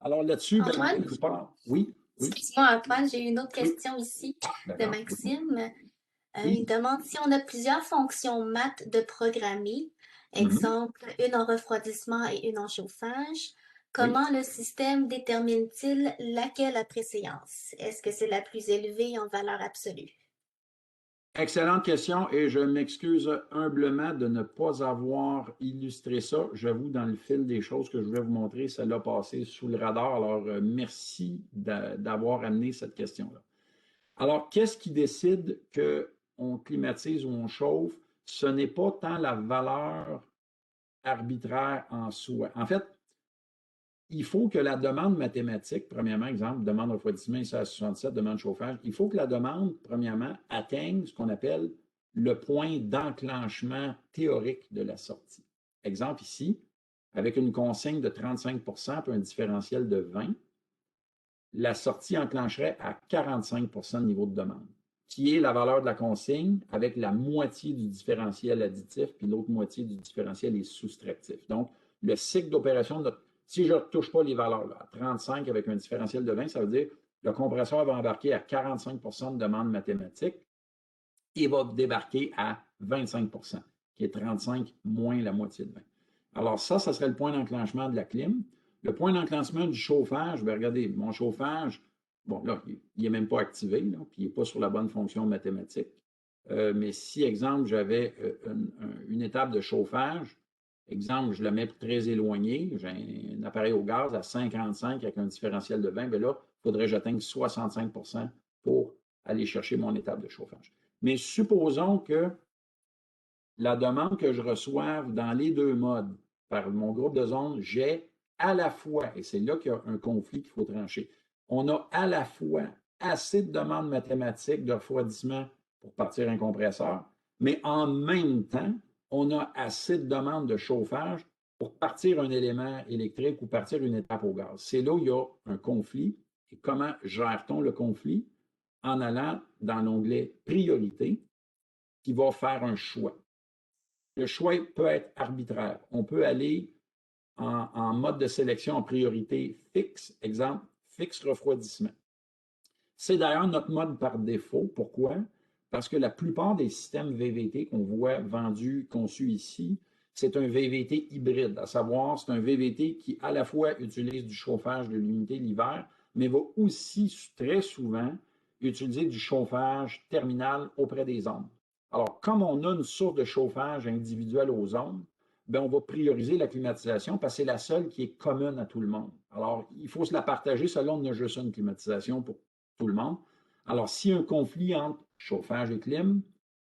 Alors là-dessus, ben,
Antoine,
je vous parle. Oui, oui,
excuse-moi Antoine, j'ai une autre
oui.
question ici de
D'accord.
Maxime.
Oui.
Il demande si on a plusieurs fonctions maths de programmer, exemple une en refroidissement et une en chauffage,
Oui.
comment le système détermine-t-il laquelle a préséance? Est-ce que c'est la plus élevée en valeur absolue?
Excellente question et je m'excuse humblement de ne pas avoir illustré ça. J'avoue, dans le fil des choses que je voulais vous montrer, ça l'a passé sous le radar. Alors, merci d'avoir amené cette question-là. Alors, qu'est-ce qui décide qu'on climatise ou on chauffe? Ce n'est pas tant la valeur arbitraire en soi. En fait, il faut que la demande mathématique, premièrement, exemple, demande refroidissement ici à 67, demande chauffage, il faut que la demande, premièrement, atteigne ce qu'on appelle le point d'enclenchement théorique de la sortie. Exemple ici, avec une consigne de 35 puis un différentiel de 20, la sortie enclencherait à 45 de niveau de demande, qui est la valeur de la consigne avec la moitié du différentiel additif, puis l'autre moitié du différentiel est soustractif. Donc, le cycle d'opération de si je ne touche pas les valeurs, là, à 35 avec un différentiel de 20, ça veut dire que le compresseur va embarquer à 45 de demande mathématique et va débarquer à 25 qui est 35 moins la moitié de 20. Alors ça serait le point d'enclenchement de la clim. Le point d'enclenchement du chauffage, bien, regardez, mon chauffage, bon, là, il n'est même pas activé, là, puis il n'est pas sur la bonne fonction mathématique. Mais si, exemple, j'avais une étape de chauffage, exemple, je la mets très éloignée, j'ai un appareil au gaz à 55 avec un différentiel de 20, bien là, il faudrait que j'atteigne 65 pour aller chercher mon étape de chauffage. Mais supposons que la demande que je reçoive dans les deux modes par mon groupe de zones, j'ai à la fois, et c'est là qu'il y a un conflit qu'il faut trancher, on a à la fois assez de demandes mathématiques de refroidissement pour partir un compresseur, mais en même temps, on a assez de demandes de chauffage pour partir un élément électrique ou partir une étape au gaz. C'est là où il y a un conflit. Et comment gère-t-on le conflit? En allant dans l'onglet Priorité, qui va faire un choix. Le choix peut être arbitraire. On peut aller en mode de sélection en priorité fixe, exemple, fixe refroidissement. C'est d'ailleurs notre mode par défaut. Pourquoi? Parce que la plupart des systèmes VVT qu'on voit vendus, conçus ici, c'est un VVT hybride, à savoir, c'est un VVT qui à la fois utilise du chauffage de l'unité l'hiver, mais va aussi très souvent utiliser du chauffage terminal auprès des zones. Alors, comme on a une source de chauffage individuelle aux zones, bien, on va prioriser la climatisation parce que c'est la seule qui est commune à tout le monde. Alors, il faut se la partager selon on a juste une climatisation pour tout le monde. Alors, s'il y a un conflit entre chauffage et clim,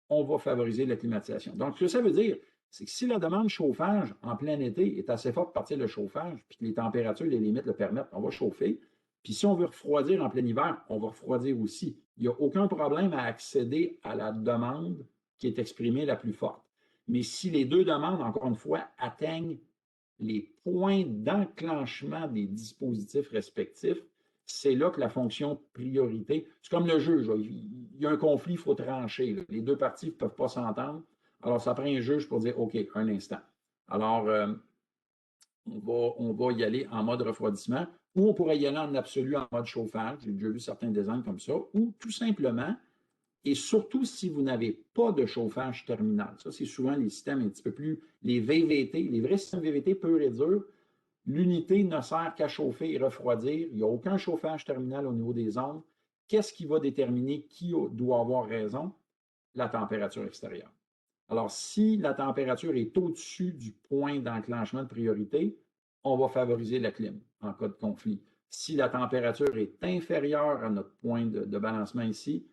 on va favoriser la climatisation. Donc, ce que ça veut dire, c'est que si la demande chauffage en plein été est assez forte pour partir le chauffage, puis que les températures, les limites le permettent, on va chauffer. Puis si on veut refroidir en plein hiver, on va refroidir aussi. Il n'y a aucun problème à accéder à la demande qui est exprimée la plus forte. Mais si les deux demandes, encore une fois, atteignent les points d'enclenchement des dispositifs respectifs, c'est là que la fonction priorité, c'est comme le juge, il y a un conflit, il faut trancher. Là. Les deux parties ne peuvent pas s'entendre. Alors, ça prend un juge pour dire, OK, un instant. Alors, on va y aller en mode refroidissement, ou on pourrait y aller en absolu en mode chauffage. J'ai déjà vu certains designs comme ça, ou tout simplement, et surtout si vous n'avez pas de chauffage terminal. Ça, c'est souvent les systèmes un petit peu plus, les VVT, les vrais systèmes VVT purs et durs. L'unité ne sert qu'à chauffer et refroidir. Il n'y a aucun chauffage terminal au niveau des ondes. Qu'est-ce qui va déterminer qui doit avoir raison? La température extérieure. Alors, si la température est au-dessus du point d'enclenchement de priorité, on va favoriser la clim en cas de conflit. Si la température est inférieure à notre point de balancement ici,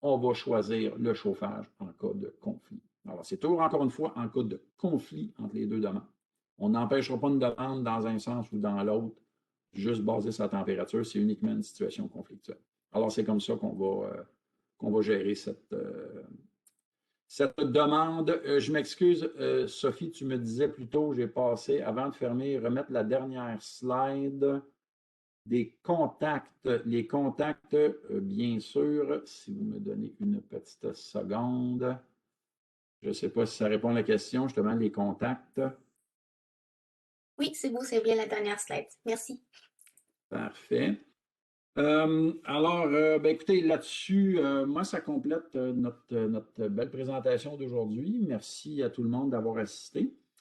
on va choisir le chauffage en cas de conflit. Alors, c'est toujours, encore une fois, en cas de conflit entre les deux demandes. On n'empêchera pas une demande dans un sens ou dans l'autre, juste basée sur la température, c'est uniquement une situation conflictuelle. Alors, c'est comme ça qu'on va gérer cette demande. Je m'excuse, Sophie, tu me disais plus tôt, j'ai passé, avant de fermer, remettre la dernière slide des contacts. Les contacts, bien sûr, si vous me donnez une petite seconde. Je ne sais pas si ça répond à la question, justement, les contacts.
Oui, c'est beau, c'est bien la dernière slide. Merci.
Parfait. Alors, ben, écoutez, là-dessus, moi, ça complète notre belle présentation d'aujourd'hui. Merci à tout le monde d'avoir assisté.